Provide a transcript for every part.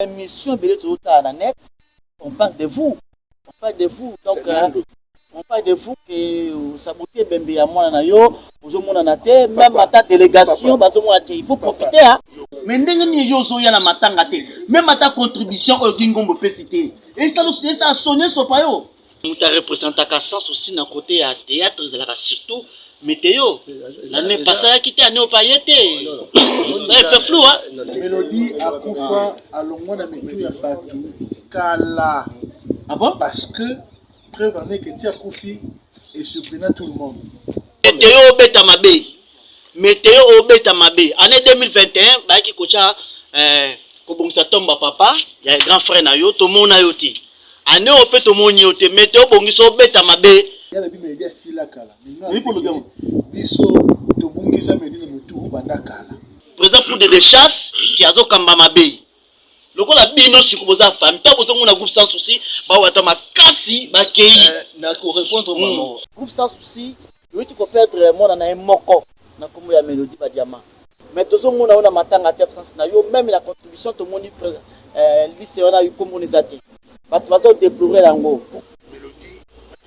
émission à la net, on parle de vous. On parle de vous. Donc, on parle de vous que saboter Bembe à moi, même à ta délégation, il faut profiter. Hein. Mais même à ta contribution au Gingombo Pesité. Et ça a sonné sur Payo. Nous avons représenté à sens aussi dans le côté à théâtre, surtout météo. L'année passée, qui était année au pailleté. C'est un peu flou, hein? Mélodie à Koufa, à l'ongwa na météo ya Batu, Kala. Ah bon? Parce que, preuve en est que tu as Koufi et surprenant tout le monde. Météo au Betamabé. Météo au Betamabé. Année 2021, bah, qui coacha, Kobongsa Tomba Papa, il y a un grand frère Nayo, Tomo Nayoti. Année au Pe Tomo Nyote, Météo Bongiso Betamabé. Il y a la Bible qui dit la Kala. Oui, pour le gars. Biso, Tobongisa Medina Mutu, Banda Kala. Présent pour des chasses, qui a zo Kambamabé. Le coup la bino si vous avez femme, tant que vous avez groupe sans souci, bah ouais, ma cassi, bah kei. Na ko répondre maman. Groupe sans souci, oui tu peux perdre moi na moko, na comme ya mélodie ba diamant. Mais tout le monde a matanga tête sans na yo même la contribution tout le monde lycée on a eu comme on les a dit. Parce que vas déplorer l'ango. Mélodie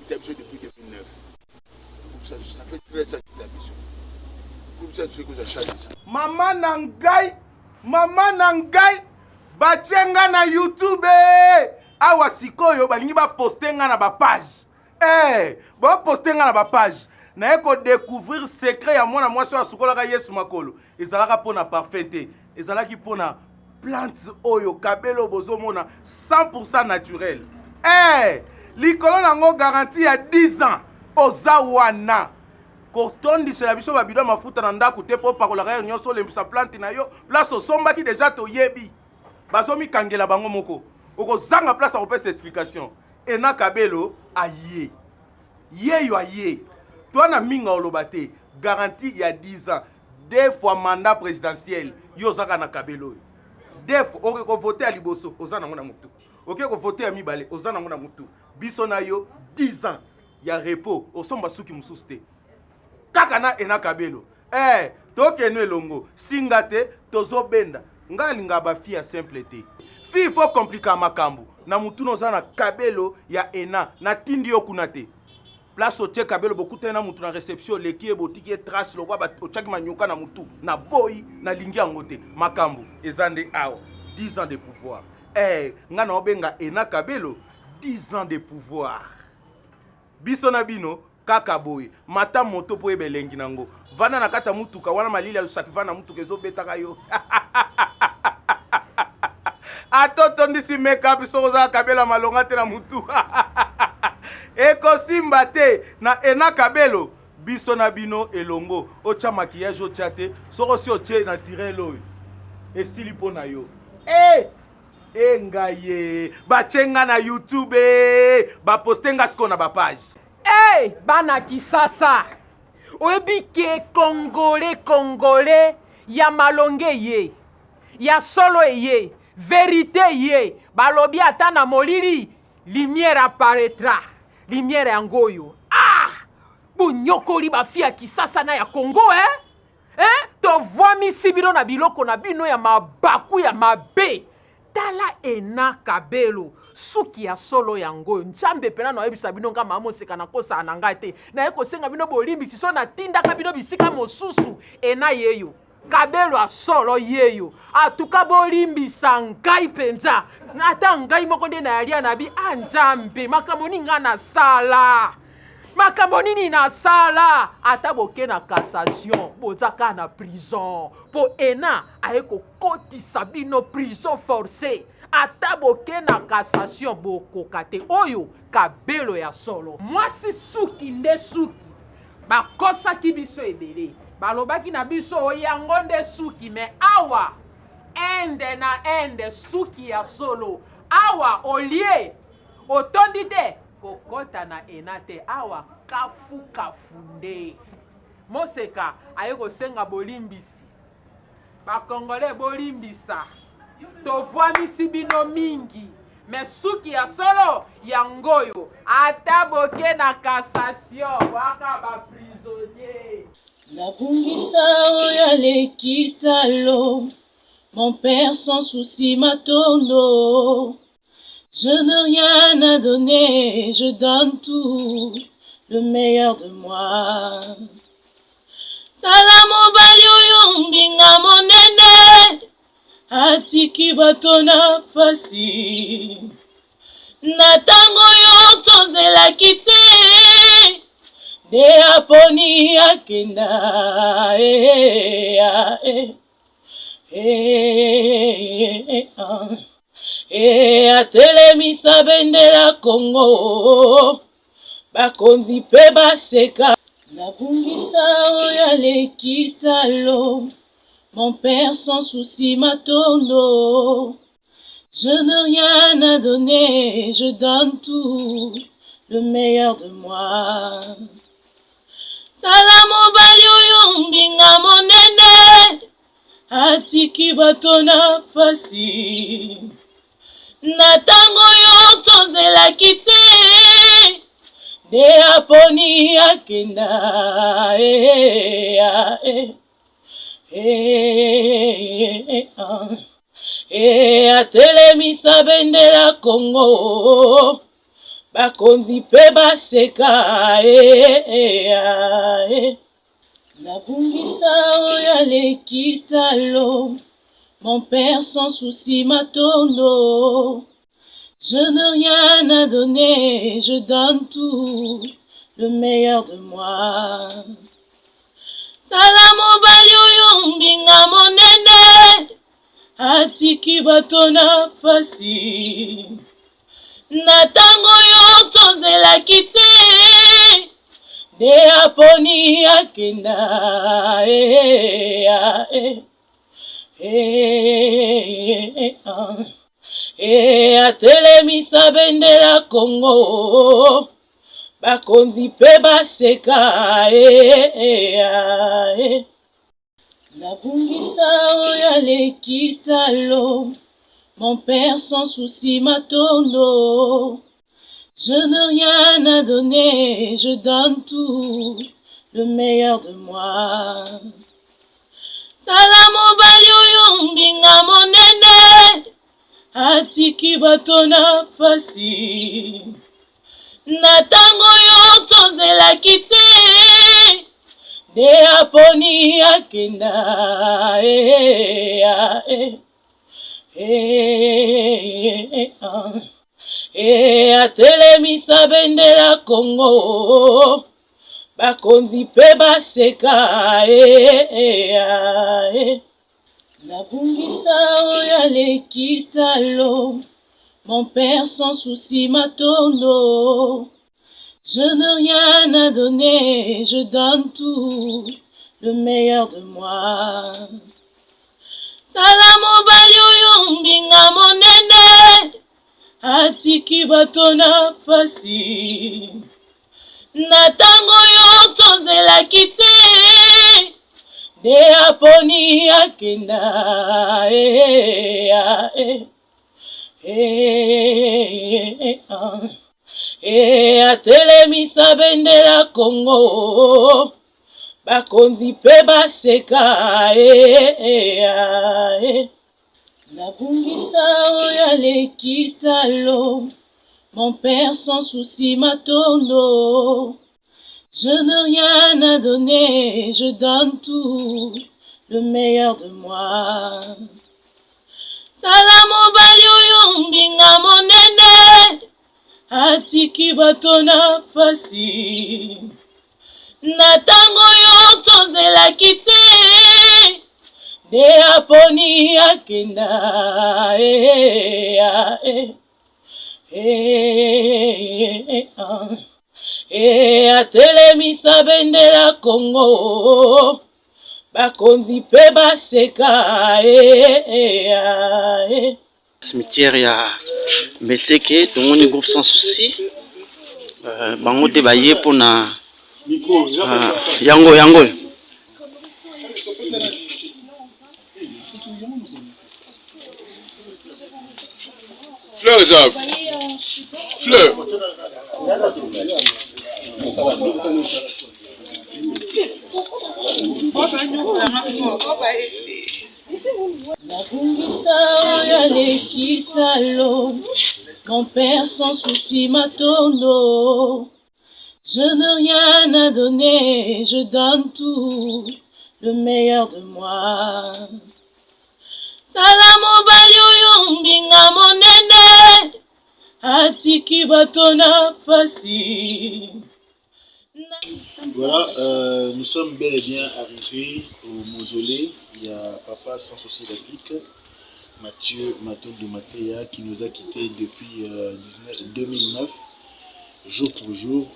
qui habitué depuis 2009. Ça fait 13 ans qu'il est habitué. Comme ça tu sais que ça change ça. Maman Nangai. Bachenga na YouTube awa sikoyo balingi ba postenga na ba page ba postenga na ba page na eko découvrir secret ya mwana mwasi wa sukola ka Yesu makolo ezalaka pona parfait ezalaki pona plante oyo kabelo bozomona 100% naturel likolo nango garantie ya 10 ans ozawana kotondisela biso babido mafuta na ndako te po pakola ka nyonso lembisa plante na yo place osombaki déjà toyebi bazomi kangela bango moko okozanga place akopesa explication ena kabelo aye yeyo aye twana minga oloba te garantie ya 10 ans 2 fois mandat présidentiel yo zaka na kabelo 2 fois okeko voter à liboso ozana ngo na mutu okeko voter ya mibale ozana ngo na mutu biso na yo 10 ans ya repos osomba suki mususu te kaka na ena kabelo tokeno elongo singa te tozobenda ngalinga ba fille simple te fille faut compliquer makambo na mutu no zana kabelo ya ena na tindi yo kuna te place otie kabelo bokute na mutu na réception leki e botiki e trace lokwa ba ochaki manyuka na mutu na boy na lingi yango te makambo ezande awa 10 ans de pouvoir ngana obenga ena kabelo 10 ans de pouvoir biso na bino kaka boy mata moto po ebelengi nango vana na kata mutuka wana malili ya lusaki vana mutuka ezobetaka yo atoto ndisi make-up soza kabelo malonga te na mutu eko simba te na ena kabelo biso na bino elongo ocha maquillage ocha te soko si oche na tirelo esili po na yo ngaye bachenga na YouTube bapostenga siko na ba page bana kisasa oyebi ke congolais ya malonge ye ya solo ye vérité ye balobi ata na molili lumière apparaîtra lumière yangoyo bunyokoli bafia kisasa na ya Congo tovwami sibino na biloko na bino ya mabaku ya mabe tala ena kabelo suki ya solo yango nzambe pena na yebisa bino nga mamoseka na kosa na ngai te na yeko senga bino bolimbi siso na tinda ka bino bisika mosusu ena yeyo kabelo a solo yeyo atuka bolimbisa ngai penza ata ngai moko nde na yalia na bi anzambe makambo ninga na sala makambo nini na sala ata boke na cassation bozaka na prison po ena ayeko kotisa bino prison forcée ata boke na cassation bokoka te oyo kabelo ya solo mwasi suki nde suki bakosaki biso ebele balobaki na biso yango nde suki me awa ende na ende suki ya solo awa olie otondi te kokota na enate awa kafu nde moseka aye kosenga bolimbisi bakongole bolimbisa tovwamisi bino mingi me suki ya solo yangoyo ata boke na cassation waka baprisonnier nabungisa oyo aleki talo Mon père sans souci m'attend. Je n'ai rien à donner, je donne tout, le meilleur de moi. Tala mobali oyo mbinga monene, atiki bato na pasi. Na tango yo tozelaki te, de aponi akenda. Atelemisa bendela Congo, bakonzi pe baseka. Nabungisa oya lekitalo, mon père sans souci m'attend. Je n'ai rien à donner, je donne tout, le meilleur de moi. Tala mobali oyo mbinga monene, atiki bato na pasi. Na tango yo tozelaki te, de aponi akenda. Atelemisa bendela Congo, bakonzi pe baseka. Nabungisa oya lekitalo, mon père sans souci m'attend. Je n'ai rien à donner, je donne tout, le meilleur de moi. Tala mobali oyo mbinga monene, atiki bato na pasi. Na tango yo tozelaki te, de aponi akenda. Atelemisa bendela Congo, bakonzi pe baseka. Nabungisa oya lekitalo, mon père sans souci m'attend. Je n'ai rien à donner, je donne tout, le meilleur de moi. Tala mobali oyo mbinga monene, atiki bato na pasi. Na tango yo tozelaki te, de aponi akenda. Atelemisa bendela Congo, bakonzi pe baseka. Nabungisa oya lekitalo, mon père sans souci m'attend. Je n'ai rien à donner, je donne tout, le meilleur de moi. Tala mobali oyo mbinga monene, atiki bato na pasi. Na tango yo tozelaki te, de aponi akenda. Atelemisa bendela Congo, bakonzi pe baseka. Nabungisa oya lekitalo, mon père sans souci m'attend. Je n'ai rien à donner, je donne tout, le meilleur de moi. Tala mobali oyo mbinga monene, atiki bato na pasi. Na tango yo tozelaki te, de aponi akenda. Atelemisa bendela Congo, bakonzi pe baseka. Cimetière ya Mbeteke, tongoni groupe sans souci. Bango te baye pona yango. Fleur, Jacques. Fleur. Nabungisa ya lekitalo, mon père sans souci matondo. Je n'ai rien à donner, je donne tout, le meilleur de moi. Tala mobali oyo mbinga monene, atiki bato na pasi. Voilà, nous sommes bel et bien arrivés au mausolée. Il y a Papa sans souci d'Afrique, Mathieu Matondo Matéa, qui nous a quittés depuis 2009, jour pour jour,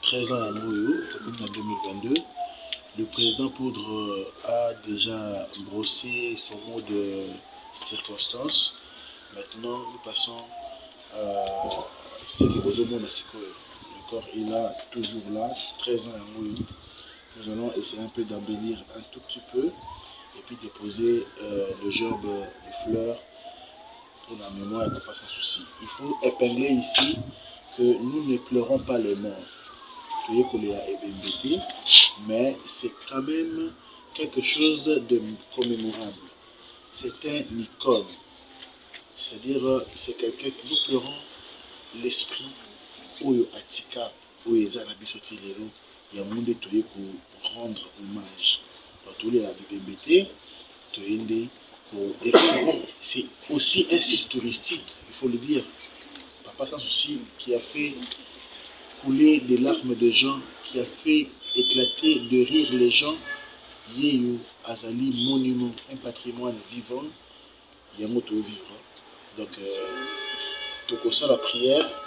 13 ans à Moyo, en 2022. Le président Poudre a déjà brossé son mot de circonstance. Maintenant, nous passons à ce qui est au monde à le corps est là, toujours là, 13 ans à Moyo. Nous allons essayer un peu d'embellir un tout petit peu et puis déposer le gerbe de fleurs pour la mémoire de Papa sans souci. Il faut épingler ici que nous ne pleurons pas les morts. Mais c'est quand même quelque chose de commémorable. C'est un icône. C'est-à-dire, c'est quelqu'un que nous pleurons l'esprit Oyo Atika, Oyo Nabiso Lelo, il y a un monde pour rendre hommage. C'est aussi un site touristique, il faut le dire. Papa sans souci qui a fait couler des larmes de gens, qui a fait éclater de rire les gens. Yeyo Azali monument, un patrimoine vivant. Yamoto vivre. Donc, tout ça la prière.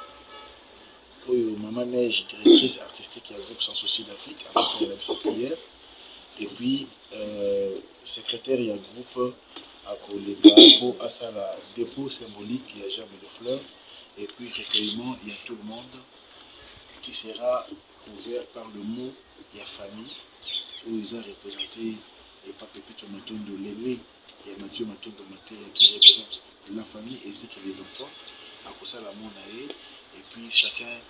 Pour Maman Neige, directrice artistique et groupe sans souci d'Afrique, après la prière. Et puis, secrétaire et groupe à Koleka à ça la dépôt symbolique, il y a germe de fleurs. Et puis, recueillement, il y a tout le monde qui sera couvert par le mot il y a famille, où ils ont représenté les Papépito Matondo, l'aîné, et Mathieu Matondo Matéa qui représente la famille ainsi que les enfants, à cause de la monae, et puis chacun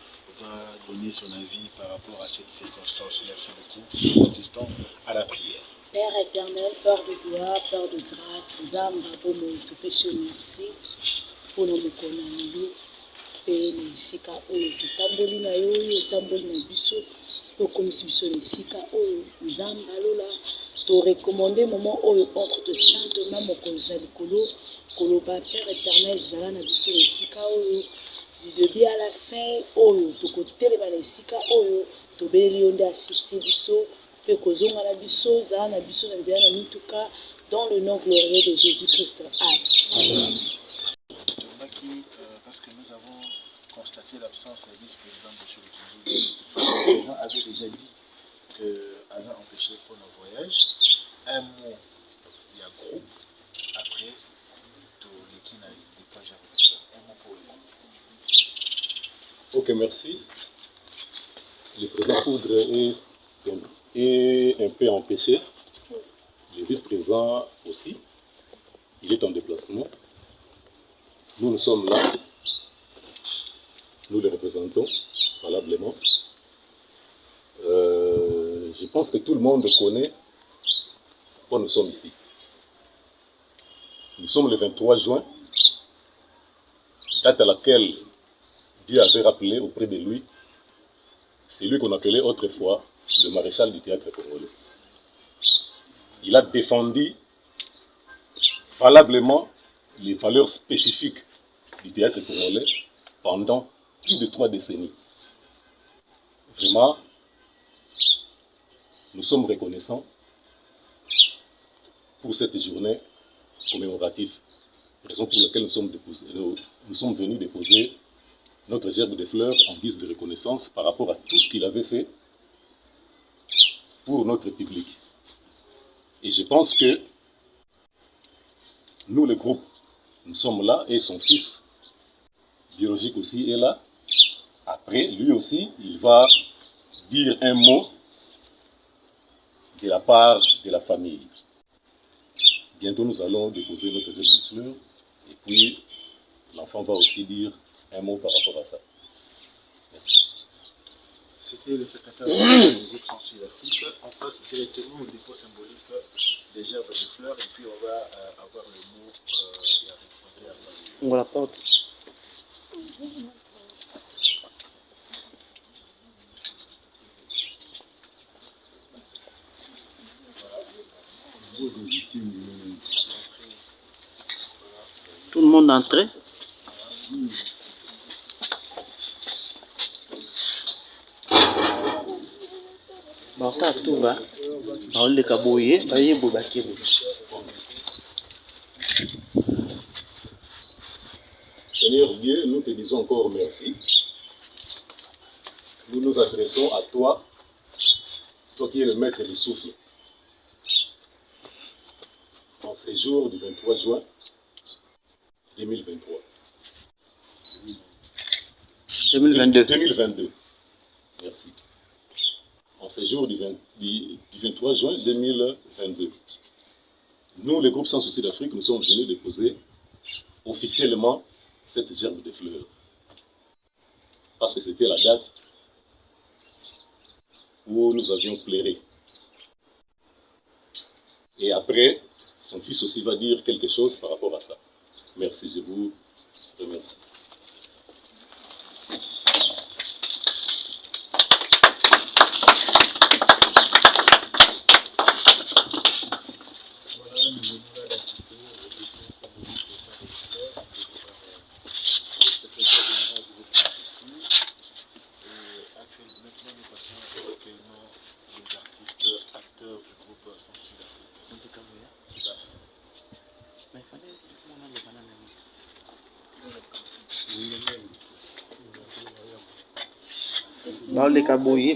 va donner son avis par rapport à cette circonstance. Merci beaucoup, nous assistons à la prière. Père éternel, Père de gloire, Père de grâce, Zamba, Bomo, Tupesho, merci pour nos méconnaissances. Pe na esika oyo totamboli na yo oyo otamboli na biso tokomisi biso na esika oyo nzambe alola torekomande moment oyo entre de saintement mokonzi na likolo koloba Père éternel zala na biso na esika oyo du début à la fin oyo tokotelema na esika oyo tobeleli yo nde assiste biso mpe kozonga na biso zala na biso na nzela na mituka dans le nom glorieux de Jésus-Christ. Amen. Parce que nous avons constaté l'absence du vice-président de chez le président avait déjà dit que Azan empêchait pour nos voyages. Un mot, il y a groupe, après, tout l'équipe n'a pas jamais. Un mot pour le Ok, merci. Le président Poudre est un peu empêché. Le vice-président aussi. Il est en déplacement. Nous sommes là. Nous les représentons valablement. Je pense que tout le monde connaît pourquoi nous sommes ici. Nous sommes le 23 juin, date à laquelle Dieu avait rappelé auprès de lui celui qu'on appelait autrefois le maréchal du théâtre congolais. Il a défendu valablement les valeurs spécifiques du théâtre congolais pendant plus de 3 décennies. Vraiment, nous sommes reconnaissants pour cette journée commémorative, raison pour laquelle nous sommes venus déposer notre gerbe de fleurs en guise de reconnaissance par rapport à tout ce qu'il avait fait pour notre public. Et je pense que nous, le groupe, nous sommes là et son fils biologique aussi est là. Après, lui aussi, il va dire un mot de la part de la famille. Bientôt, nous allons déposer notre gerbe de fleurs et puis l'enfant va aussi dire un mot par rapport à ça. Merci. C'était le secrétaire du groupe Sensible Afrique. On passe directement au dépôt symbolique des gerbes de fleurs et puis on va avoir le mot et à On la porte. Tout le monde entré. Bon, ça tout va. On les cabouillés, Seigneur Dieu, nous te disons encore merci. Nous nous adressons à toi, toi qui es le maître du souffle. En ces jours du 23 juin 2023. 2022. Merci. En ces jours du 23 juin 2022. Nous, le groupe Sans Souci d'Afrique, nous sommes venus déposer officiellement cette gerbe de fleurs. Parce que c'était la date où nous avions pleuré. Et après, son fils aussi va dire quelque chose par rapport à ça. Merci, je vous remercie. Dans les cabouillés,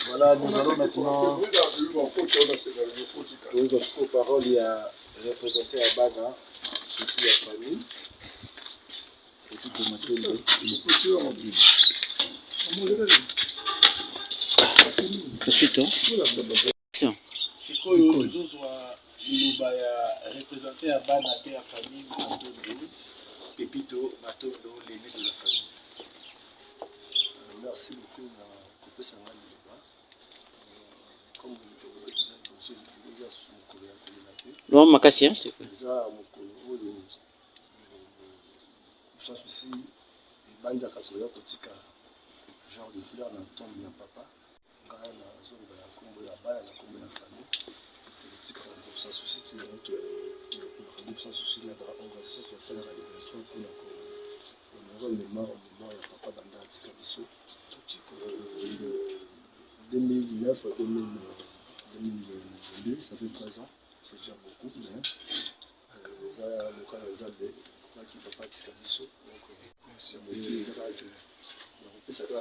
Voilà, nous allons maintenant donner aux paroles. Il y a représenté à Baga, et puis la famille, et puis Sikoyo tozozwa liloba ya représenté à Baga pe ya famille Matondo, Pepito Matondo, l'aîné de la famille. Merci beaucoup na kopesa nga liloba. Comme eza susu mokolo ya kolela te. Loin makasi, hein, c'est quoi? Eza mokolo oyo sans souci ebanjaka koya kotika genre de fleur na tombe na papa. Ngai nazoloba na nkombo ya bana na nkombo ya famille. Kotika sans souci te groupe sans souci na organisation tosalaka le 23 mpona konaza mémoire ya papa banda atika biso 2019 à 2022, ça fait 13 ans, c'est déjà beaucoup, mais ça le cas de Zambé, qui ne peut pas être biso, donc c'est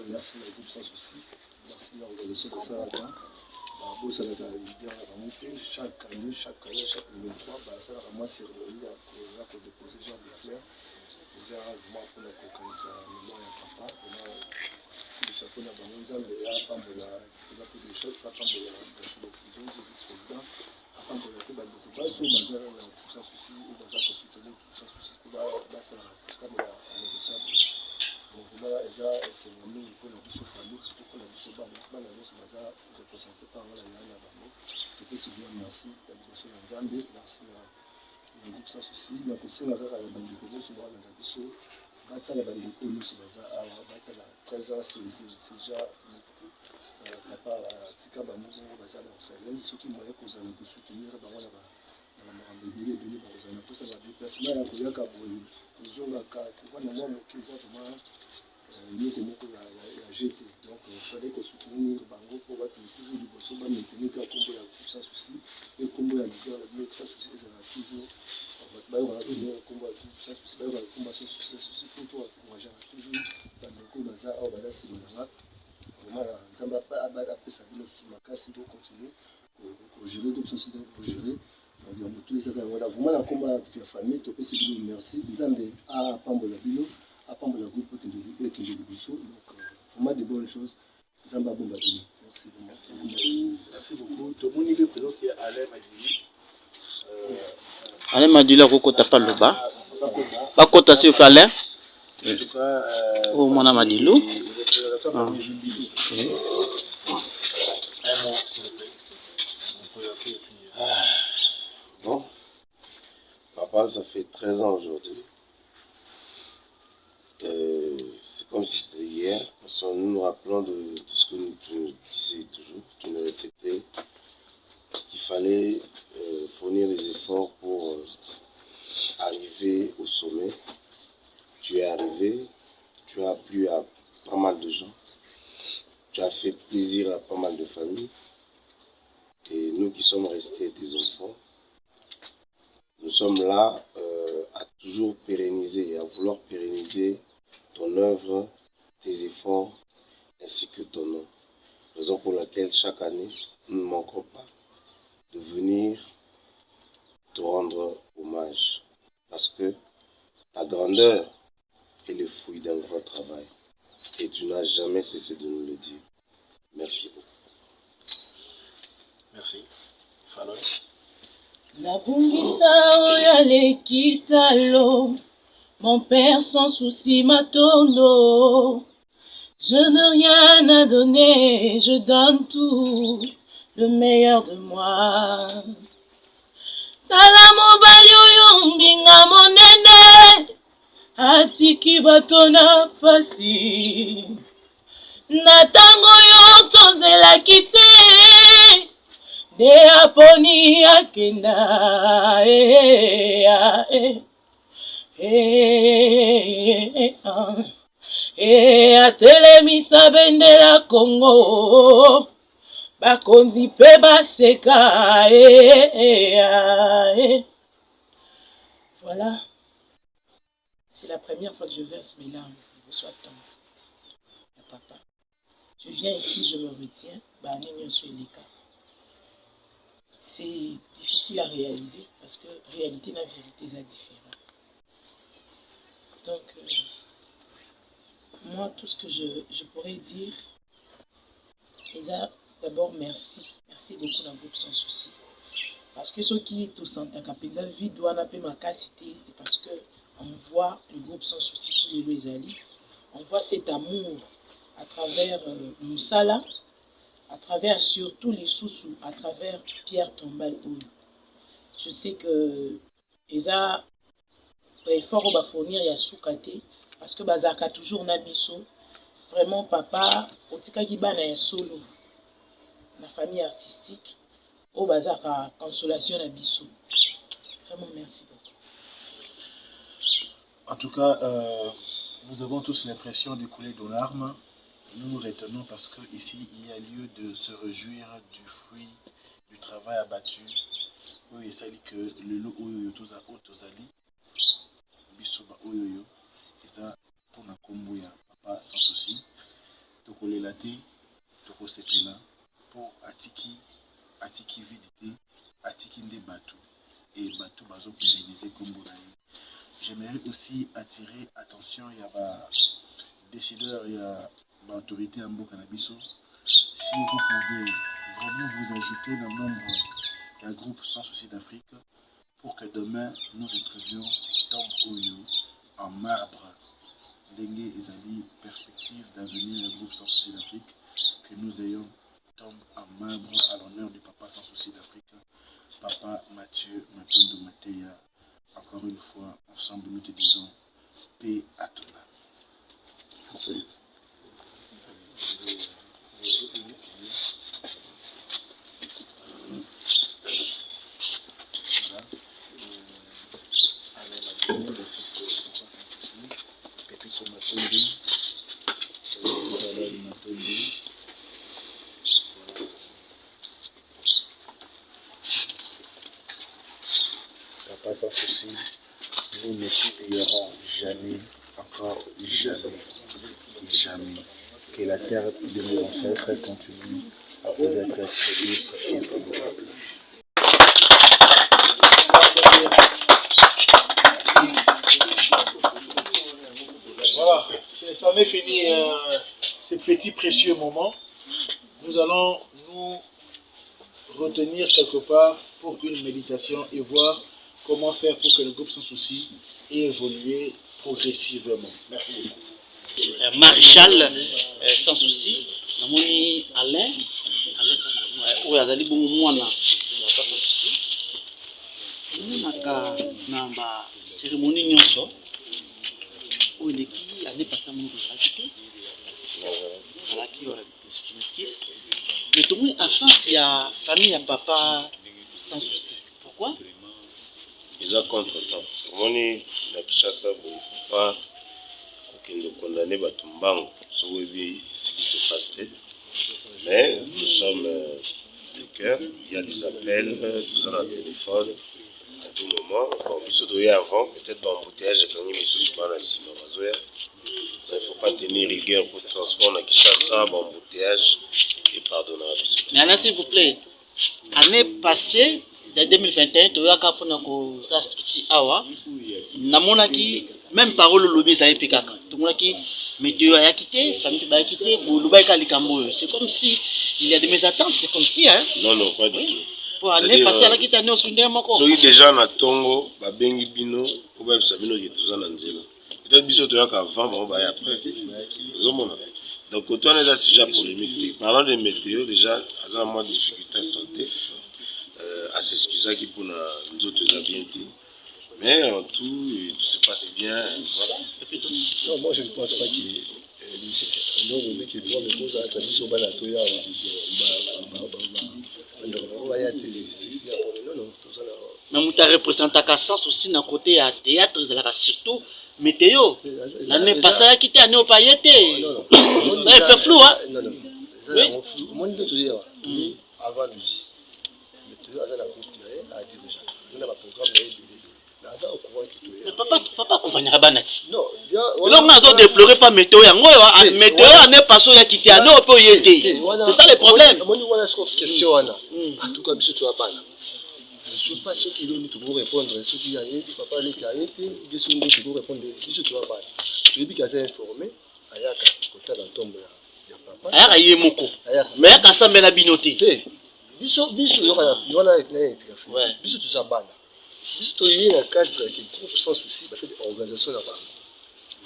merci au groupe sans souci, merci à l'organisation de Salaka, Babo Salaka leader à monter chaque année, chaque 23, ça a moi cérémonie à déposer genre de fleurs, les vraiment pour la cocaïne, ça mémoire à papa, le chapeau na bango nzambe apambola eza pe des choses apambola bato vice-président apambola te bandeko baso baza na sans souci oyo baza kosoutenir sans souci po basala kamela organisation donc là eza esengo mingi mpona biso famille surtout mpona biso bana nyonso baza représenté par wana na bango topesi bien merci ya liboso na nzambe merci na le groupe sans souci na kosenga kaka na bandeko nyonso bakolanda biso batala bandeko nyonso baza awa batala 13 ans c'est déjà beaucoup papa atika bamoko baza na faiblesse soki moye kozala kosoutenir bango na makambo ebele bakozala na mposa badeplacement ya koyaka boye kozongaka kovanda mwa moke eza vraimen eloko moko ya jete donc fallait kosoutenir bango mpo bato toujours liboso bamaintenir ka kombo ya groupe sans souci e kombo ya leader ya groupe sans souci ezala toujours bayokaka toujours kombo ya groupe sans souci bayokaka kombo ya sans souci mpo to encourageaka toujours bandeko baza awa baza nsima na nga vraiment nzambe apesa bino susu makasi po continuer kogérer groupe sans souci kogérer makambo to ezaka yango na vraiment na kombo ya famille topesi bino merci nzambe apambola bino apambola groupe ekende liboso donc vraiment de bonnes choses nzambe abomba bino merci beaucoup tomoni le présence ya Alain Madili Alain Madili akokota pa loba bakota s'il vous plaît oh mwana Madilu bon papa ça fait 13 ans aujourd'hui. C'est comme si c'était hier, parce que nous nous rappelons de tout ce que tu nous disais toujours, tu nous répétais qu'il fallait fournir des efforts pour arriver au sommet. Tu es arrivé, tu as plu à pas mal de gens, tu as fait plaisir à pas mal de familles, et nous qui sommes restés tes enfants, nous sommes là à toujours pérenniser et à vouloir pérenniser ton œuvre, tes efforts, ainsi que ton nom. Raison pour laquelle chaque année, nous ne manquons pas de venir te rendre hommage. Parce que ta grandeur est le fruit d'un grand travail. Et tu n'as jamais cessé de nous le dire. Merci beaucoup. Merci. Faloy. Nabungisa oya lekitalo, mon père sans souci matondo. Je n'ai rien à donner, je donne tout, le meilleur de moi. Tala mobali oyo mbinga monene, atiki bato na pasi. Na tango yo tozelaki te, de aponi akenda atelemisa bendela Congo bakonzi pe baseka voilà, c'est la première fois que je verse mes larmes. Je reçois ton papa. Je viens ici, je me retiens. C'est difficile à réaliser parce que réalité la vérité est différente. Donc, moi, tout ce que je pourrais dire, d'abord merci. Merci beaucoup dans le groupe Sans Souci. Parce que ceux qui tout sentent la vie doit appeler ma cité, c'est parce qu'on voit le groupe Sans Souci qui les alliés. On voit cet amour à travers Moussala, à travers surtout les sous-sous, à travers Pierre Tombal. Je sais que les a fort au fournir et à soukate parce que Bazaka toujours nabiso. Vraiment papa, otika gibana ya solo. La famille artistique au Bazaka consolation nabiso. Vraiment merci beaucoup. En tout cas, nous avons tous l'impression de couler de larmes. Nous nous retenons parce qu'ici, il y a lieu de se réjouir du fruit du travail abattu. Oui, ça dit que le lot oyo toza otozali bisoba oyo eza pour na kombo ya papa sans souci. Tokolela te, tokosepela pour atiki vidité, atiki nde batu et batu bazo pérenniser kombo na ye. J'aimerais aussi attirer attention il y a décideurs, il y a l'autorité en Bokanabiso. Si vous pouvez vraiment vous ajouter dans le nombre d'un groupe Sans Souci d'Afrique pour que demain nous retrouvions Tom Oyo en marbre. Dengue et Zali, perspective d'avenir du groupe Sans Souci d'Afrique, que nous ayons Tom en marbre à l'honneur du papa Sans Souci d'Afrique, papa Mathieu Matondo Mateya n'oublierons jamais, encore jamais, jamais, que la terre de nos ancêtres continue à vous être douce et favorable. Voilà, ça m'est fini ces petits précieux moments. Nous allons nous retenir quelque part pour une méditation et voir comment faire pour que le groupe Sans Souci ait évolué progressivement. Merci beaucoup. Maréchal Sans Souci, namoni Alain oyo azali bongo mwana ya Sans Souci. Monaka na ba cérémonie nyonso oyo eleki ane pasa moko ezalaki te ezalaki esquisse mais tomoni absence ya famille ya papa Sans Souci. Pourquoi? Ils ont contre-temps. Tomoni na Kinshasa, il ne faut pas condamner Batumbango. Ce qui se passe. Mais nous sommes de cœur. Il y a des appels, tout ça dans le téléphone, à tout moment. Bon, nous sommes avant, peut-être dans l'embouteillage, quand nous sommes souvent à Sima. Il ne faut pas tenir rigueur pour le transport à Kinshasa, embouteillage et pardonner. Mais Alain, s'il vous plaît, année passée, de 2021, tu as kapona ko sa structure awa. Namonaki même parole lobby ça epikaka. Tomonaki météo a quitté, famille ba quitté, boluba ka likambo. C'est comme si il y a de mes attentes, c'est comme si hein. Non, pas du tout. Pour année passée à la quitte année au Sundé moko. Soki déjà na Tongo, ba bengi bino, ko ba sabino ki tuza na nzela. Peut-être biso to yaka avant, ba ya après. Donc quand on est là sujet polémique, parlant de météo déjà, à un moins de difficulté à santé. À s'excuser qui pour nous autres bien dit. Mais en tout se passe bien. Voilà. Non, moi je ne pense pas qu'il mais vous avez représenté à Sans Souci d'un côté à théâtre, surtout météo. L'année passée, elle a quitté l'année au pailleté. Ça est un peu flou, hein? Non, avant nous. Mais papa accompagnera Banati. Non, on a déploré pas météo. Météo, on est passé à quitter à nous, on peut y aider. C'est ça le problème. En tout cas, je ne sais pas ce qu'il doit nous répondre. Ce qu'il y a, papa, les cahiers, je suis répondre. Je suis informé. Aya ye moko. Mais ya kasamba na binoté. Biso yona éclairci. Biso tout ça bana. Biso to yé na cadre qui groupe Sans Souci parce que organisation là bas.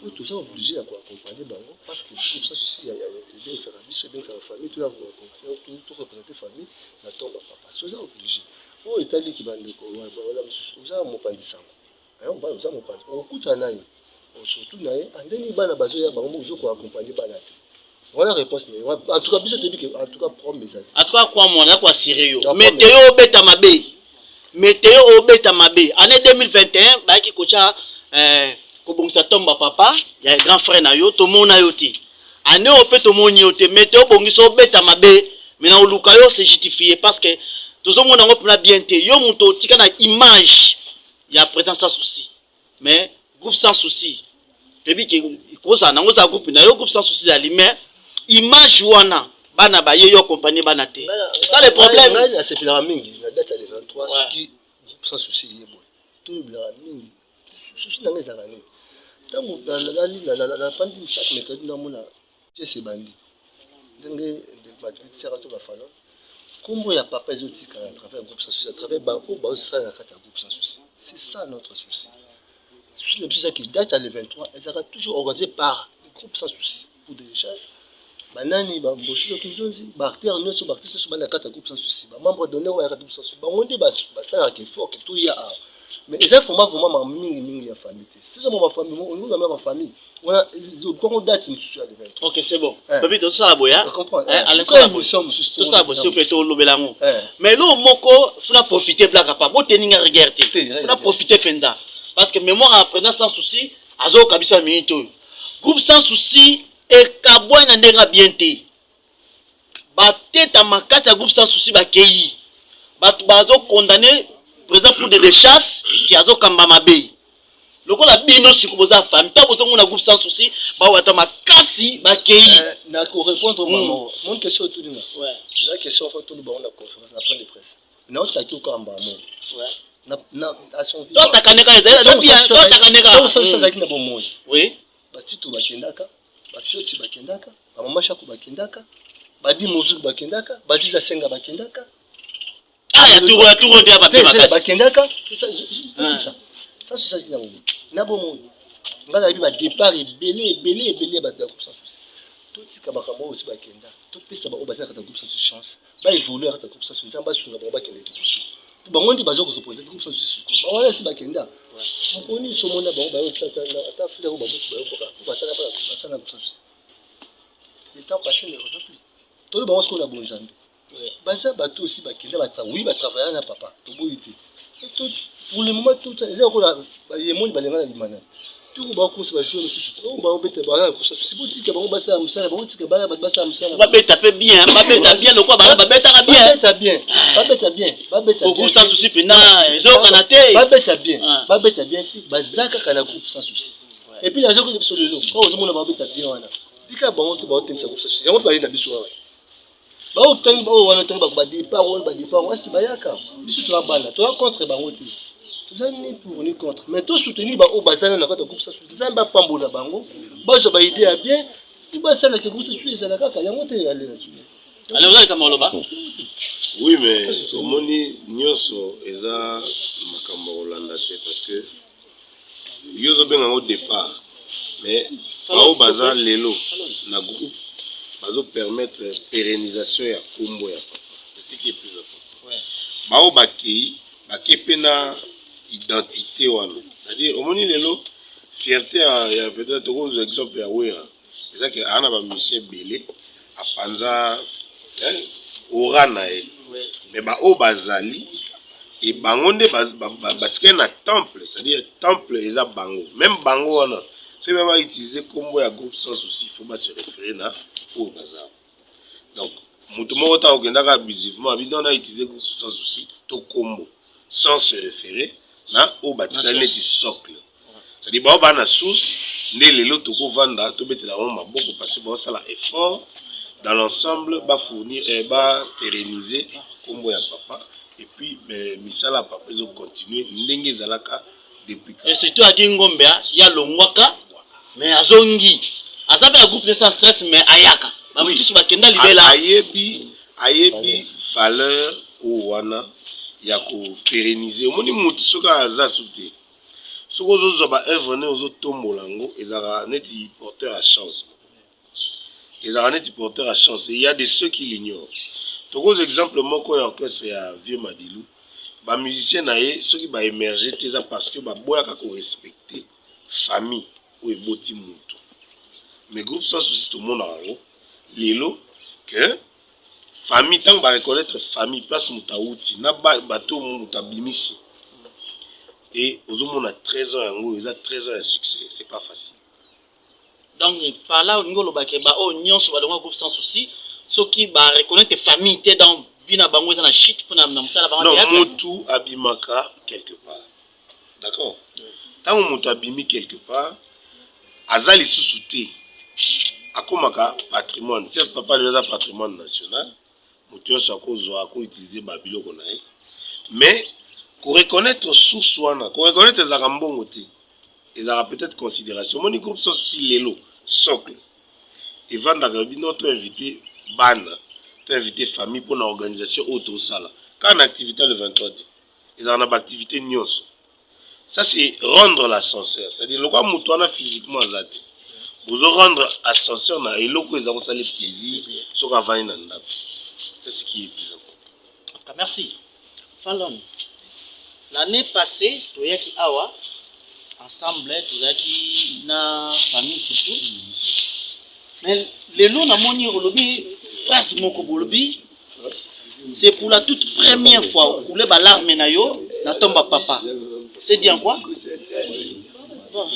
Faut tout ça obligé à accompagner bango parce que groupe Sans Souci il y a bien ça biso bien ça famille tout là tout représenter famille na tomba papa. So ça obligé. Oh etali ki bande ko voilà ça mo pandisa. On va ça mo pandisa. On kuta nayo. On surtout nayo andeni bana bazo ya bango uzo ko accompagner bana. Voilà la réponse. En tout cas, en tout cas, promets. En tout cas, quoi, mon quoi, sérieux. Météo beta mabé. Météo beta mabé. Année 2021, bah qui coacha, kobongsa tomba papa, il y a un grand frère na yo, to mon na yo ti. Année au peut to mon yote. Météo bongiso beta mabé. Maintenant au lukayo c'est justifié parce que tout le monde a un bien té. Yo monto tika na image. Il y a présence Sans Souci. Mais groupe Sans Souci. Tebi ki koza na ngoza groupe na yo groupe Sans Souci ali mais image wana bana ba yo compagnie bana te. C'est ça le problème. Là c'est la mingi la date c'est le 23 ce qui Sans Souci est bon. Tout la mingi. Souci na ngeza ngani. Tango la pandémie chaque méthode na mona c'est bandi. Ndenge de matrice sera to ba falo. Kombo ya papa ezotika à travers groupe Sans Souci à travers banco ba ça na kata groupe Sans Souci. C'est ça notre souci. Le souci qui date à le 23, elle sera toujours organisée par le groupe Sans Souci pour des chasses. Banani, Bamboshi, Barter, nous Bartis, nous sommes groupe Sans Souci. Membre donné au groupe Sans Souci. On dit ça qui est fort, que tout y a. Mais les enfants, vraiment, mini famille. C'est ça ma famille, on a ma famille. On a une date sur le 23. Ok, c'est bon. Babi, tout ça, boya. Je comprends. Tout ça, c'est plutôt l'obelango. Mais là, Moko, il faut profiter de la capa. Bon, tenir à regarder. Il faut profiter de ça. Parce que mémoire apprenant Sans Souci, azo kabisa minito. Groupe Sans Souci et kabwa na ndenga bienté. Ba tête à makata groupe Sans Souci ba keyi. Ba bazo condamné président pour des chasses qui azo kamba mabe. lokola bino sikoboza famille ta botongo na groupe sans souci ba wata makasi ba kei na ko répondre maman mon question tout dinga ouais la question faut tout le monde la conférence la point de presse na on t'a ko amba mo ouais na à son vie toi ta kaneka ça bien toi ta kaneka ça ça na bon monde oui ba titu bakendaka ba fioti bakendaka ba mama shaku bakendaka ba di muziki bakendaka ba diza senga bakendaka ah ya tour de ba pema bakendaka c'est ça ça c'est ça qui na bon monde ngala bi ba départ belé ba groupe sans souci tout tika makambo aussi bakenda tout pesa ba obasa ka groupe sans chance ba évoluer ka groupe sans souci nzamba sunga ba bakende tout bango ndi bazo ko reposer groupe sans souci ba wala si bakenda mponi somona bango ba tata ata file ko ba mutu ba sala groupe sans souci le temps passé ne revient plus tout le bango ce qu'on a bon jambe baza bato aussi bakenda ba oui ba travailler na papa to boyité tout pour le moment tout ça ko la yemoni balenga na limana tout ba ko se ba jouer tout ba obete ba na ko ça c'est politique bango basa musala bango tika ba basa musala ba beta pe bien ba beta bien le quoi ba beta bien ba beta bien beaucoup sans souci pena zo kanate ba beta bien bazaka kana groupe sans souci et puis la zo ko sur le lot ko zo mona ba beta bien wana tika bango to ba otensa groupe sans souci yango ba na biso wa ba otenga ba wana to ba départ wasi bayaka biso to bana to rencontre bango te vous allez pour ni contre mais tout soutenir ba o bazana na kata groupe ça nzamba pambola bango bazo ba idée à bien tout ba ça na groupe ça suisse na kaka yango te aller na suisse alors vous allez comment là-bas oui mais omoni nyonso eza makambo Hollanda te parce que yozo benga au départ mais ba baza lelo na groupe bazo permettre pérennisation ya kombo ya papa c'est ce qui est plus important ouais ba bakei pena identité wana c'est-à-dire au moni lelo fierté ya peut-être aux exemple ya wera c'est ça que ana ba monsieur belé a panza orana mais ba o bazali et bangonde batika na temple c'est-à-dire temple eza bango même bango wana c'est même utiliser combo ya groupe sans souci faut pas se référer na au bazar donc mutu moko ta okendaka abusivement abidon na utiliser groupe sans souci to combo sans se référer na o batika neti socle c'est-à-dire ba ba na source ne lelo to ko vanda to betela on maboko parce que ba sala effort dans l'ensemble ba fournir ba pérenniser combo ya papa et puis misala papa ils ont continué ndenge zalaka depuis et surtout à Kingombea ya longwaka mais azongi azabe la groupe sans stress mais ayaka ba mutu ba kenda libela ayebi valeur ou wana ya ko pérenniser omoni mutu soka aza souté soko zo ba œuvre ne ozo tombola ngo ezara neti porteur à chance et il y a de ceux qui l'ignorent toko exemple moko ya orchestre ya Vieux Madilou ba musicien na ye ceux qui ba émerger teza parce que ba boyaka ko respecter famille ou eboti mutu mais groupe sans souci tout le monde en lelo que famille tant va reconnaître famille place mutaouti na bato mutabimisi et aux hommes on a 13 ans yango ils a 13 ans de succès c'est pas facile donc par là ngolo ba ke ba o nyonso ba longa groupe sans souci ceux qui ba reconnaître famille té dans vina bango na shit pour na musala bango non mutu abimaka quelque part d'accord tant mutu abimi quelque part azali sous-souté akomaka patrimoine c'est papa le patrimoine national mutu so ko utiliser babiloko na ye mais ko reconnaître source wana ko reconnaître za mbongo te ezara peut-être considération mon groupe sans souci lelo socle et vanda bino to invité bana to invité famille pour une organisation auto sala quand activité le 23 ils en ont activité nyos ça c'est rendre l'ascenseur c'est-à-dire le quoi mutu wana physiquement azati vous rendre ascenseur na eloko ezako sala plaisir soka vani na ndako c'est ce qui est plus important merci Fallon l'année passée toyaki awa ensemble toyaki na famille surtout mais lelo na moni olobi phrase moko bolobi c'est pour la toute première fois coulé ba larme na yo na tomba papa c'est bien quoi bon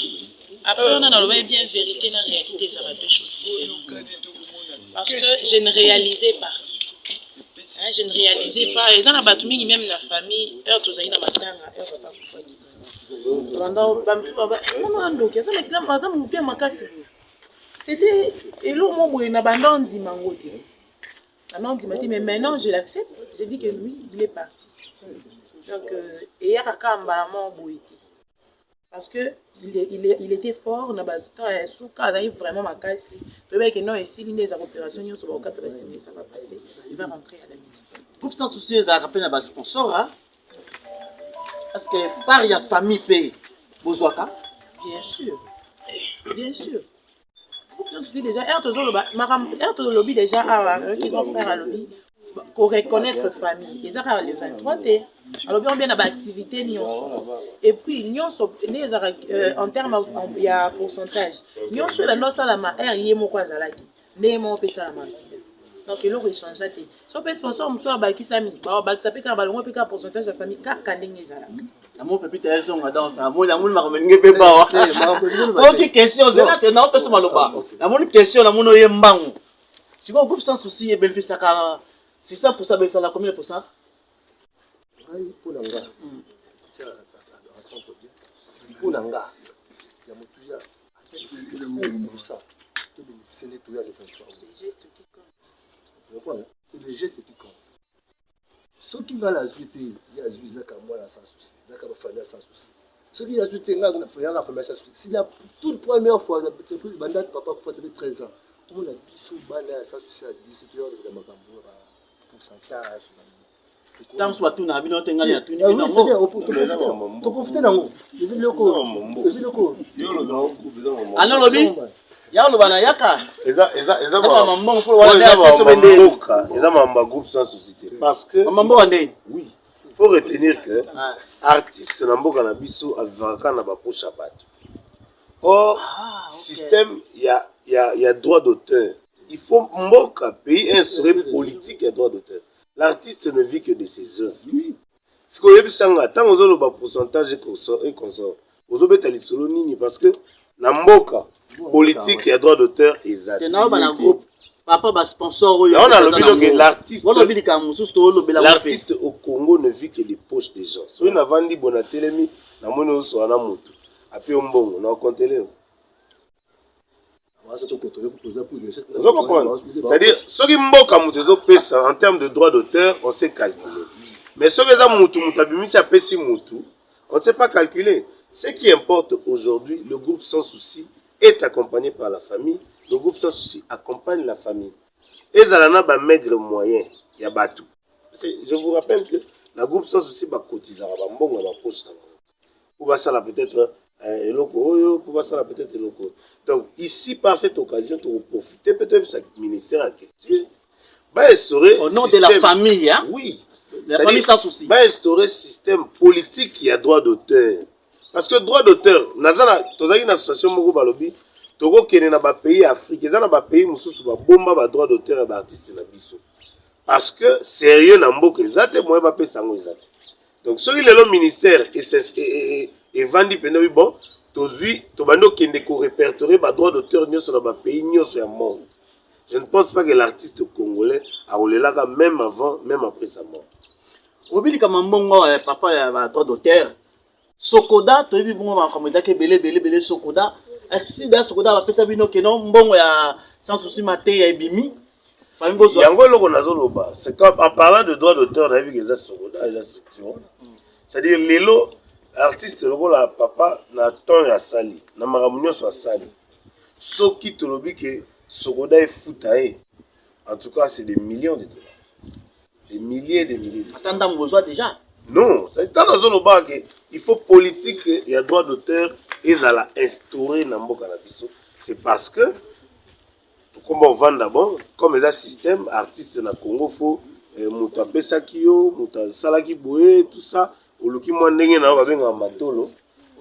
après on a le bien vérité la réalité ça va deux choses différentes parce que je ne réalisais pas je ne réalisais pas et dans la batumi même la famille heure tous na matanga heure papa C'était hello mon boy na bandandi mangote. Mais maintenant je l'accepte. J'ai dit que lui, il est parti. Donc et ya kamba mon boy. Parce que il était fort na ba souka il vraiment makasi. Le mec non ici les opérations nous sur ça va passer. Il va rentrer à la maison. Groupe Sans Souci ça rappelle na ba sponsor hein. Parce que par ya famille paye bozwaka. Bien sûr. Bien sûr. Je suis déjà R lobby déjà qui vont faire un lobby pour reconnaître famille. Ils ont le 23 T. Alors bien bien d'activité et puis en termes il y a pourcentage. Nous sur la noce la ma R yemo kwa zalaki. Ne mo pesa la mentira. Donc il leur échange à té. So pe sponsor mso ba kisami. Ba ça peut ka ba le pourcentage de famille ka kandenge zalaki. Amour pépite elles sont dans amour l'amour m'a ramené pas. OK question zela te na pesa maloba. Amour question l'amour no yembangu. Si go groupe Sans Souci et bénéfice ka 600% baisse la combien de pourcent? Ai pour nanga. Tiens pour nanga. Ya mutuya. Ça. Tout bénéficier de tout ya les 23. C'est le geste qui compte. C'est le geste qui compte. Ce qui va la suite, il y a Zaka moi Sans Souci, Zaka famille Sans Souci. Ce qui a suite, il y a la famille Sans Souci. C'est la toute première fois, c'est plus bandat papa pour ça fait 13 ans. On a dit sous bandat Sans Souci à 17 heures de Makambo pourcentage. Tant soit tout na bino tengali ya tout ni bino. C'est bien, on profiter d'ango. Les locaux. Alors lobby ya lo bana yaka eza mambo pour wala eza mamba groupe Sans Souci parce que mambo ande oui faut retenir que artiste na mboka na biso avivaka na ba poche bato or système il y a droit d'auteur il faut mboka pays instauré politique et droit d'auteur l'artiste ne vit que de ses œuvres ce que yebisanga tant ozolo ba pourcentage et consort ozobeta lisolo nini parce que na mboka politique et droit d'auteur exact. Papa ba sponsor l'artiste au Congo ne vit que des poches des gens. So na vandi bona telemi na mono so na mutu. Api ombongo na kontele. C'est-à-dire ce qui mboka mutu zo pesa en termes de droit d'auteur, on sait calculer. Mais ce que za mutu mutabimisi apesi mutu, on ne sait pas calculer. Ce qui importe aujourd'hui, le groupe Sans Souci est accompagné par la famille. Le groupe Sans Souci accompagne la famille. Et Zalana ba maigre moyen, il y a batou. Je vous rappelle que le groupe Sans Souci va cotiser ba mbongo na poche. Pour ça là peut-être eloko, pour ça là peut-être eloko. Donc ici par cette occasion, tu profiter peut-être de ce ministère de la culture. Va instaurer au nom de la famille, hein? Oui. La famille Sans Souci. Va instaurer système politique qui a droit d'auteur. Parce que droit d'auteur, tozali une association moko balobi, toko kene na ba pays Afrique, eza na ba pays mususu ba bomba ba droit d'auteur et ba artiste na biso. Parce que sérieux na mboka ezate moye ba pesa ngo ezate. Donc soki lelo ministère et vandi pena oui bon, tozui to bando kende ko répertorier ba droit d'auteur nyoso na ba pays nyoso ya monde. Je ne pense pas que l'artiste congolais a rolelaka même avant, même après sa mort. Obili kama mbongo papa ya ba droit d'auteur. Sokoda to yebi bongo ba komeda ke belé Sokoda asi da Sokoda ba pesa bino ke non mbongo ya Sans Souci maté ya ebimi fami bozo yango loko nazoloba c'est comme en parlant de droit d'auteur na yebi que Sokoda eza structure c'est-à-dire lelo artiste loko la papa na ton ya sali na maramunyo so sali soki tolobi ke Sokoda e futae en tout cas c'est des millions de dollars des milliers de milliers attendant besoin déjà. Non, c'est dans la zone il faut politique et droit d'auteur et ça l'a instauré dans mboka na biso. C'est parce que comme on vend d'abord comme les système artiste na Congo faut muta pesa kiyo, muta salaki boye tout ça, oluki mo ndenge na ba benga matolo.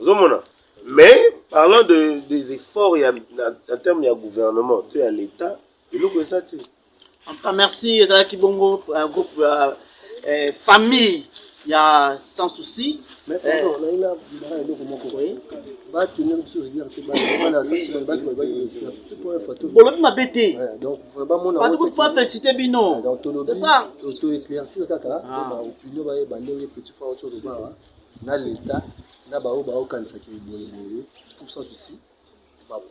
Ozomona. Mais parlant des efforts en termes de gouvernement, tu as l'état, et nous ça tu. En tout cas merci de Kibongo un groupe famille. Il y a Sans Souci. Mais on a une Bolobi m'a bêté. Donc vraiment pas de fois féliciter Bino. C'est ça. Auto éclaircir kaka. Opinion ba bandenge petit frère autour de ba. Na l'état na bao baokanisaki boye pour ça souci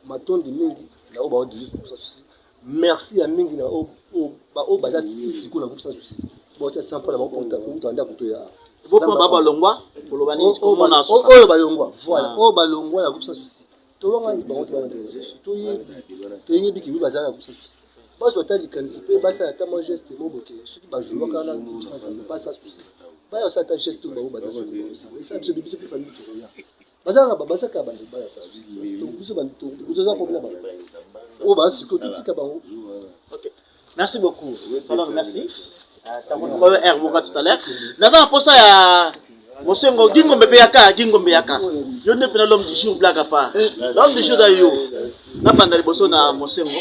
matondi mingi na o baodili pour ça souci merci ya mingi na o baza siku na pour ça souci bon tia sans pas na bakonta pour anda kuto ya Voko baba longwa koloba ni komona oyo balongwa voilà o balongwa na pour ça souci to wanga ni bango to yebi ki baza na pour ça souci parce que tu as basa ata mo geste mo boke soki ba jouer kana pas ça souci ba ça ta geste ba baza sur ça c'est biso plus famille to ya baza ka basa ka bande ba ça to biso bande to za problème o ba siko to tika ba OK merci beaucoup alors merci ta ko ko tout à l'heure nada posa ya Mosengo Gingombe Yaka yo ne pena l'homme du jour blague à part l'homme du jour d'ayo na banda liboso na Mosengo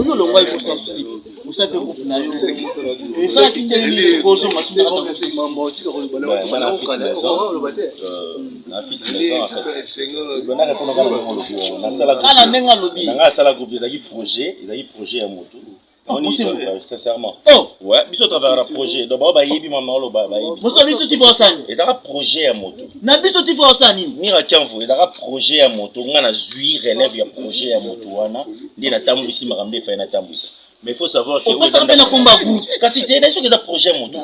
yo longwa pour sans souci vous savez que groupe na yo et ça qui tient kozo masunda ka mambo tika ko bala na fils maison en fait on a répondre à la sala ala nenga lobi na sala groupe ezaki projet ya moto on y sincèrement ouais biso travers un projet donc ba yebi mama lo ba yebi moso biso ti bosani et dara projet ya moto na biso ti bosani mira kiamvu et dara projet ya moto ngana zui relève ya projet ya moto wana ndi na tambwisi makambe fa na tambwisi mais il faut savoir que on peut combat groupe kasi te na soki da projet moto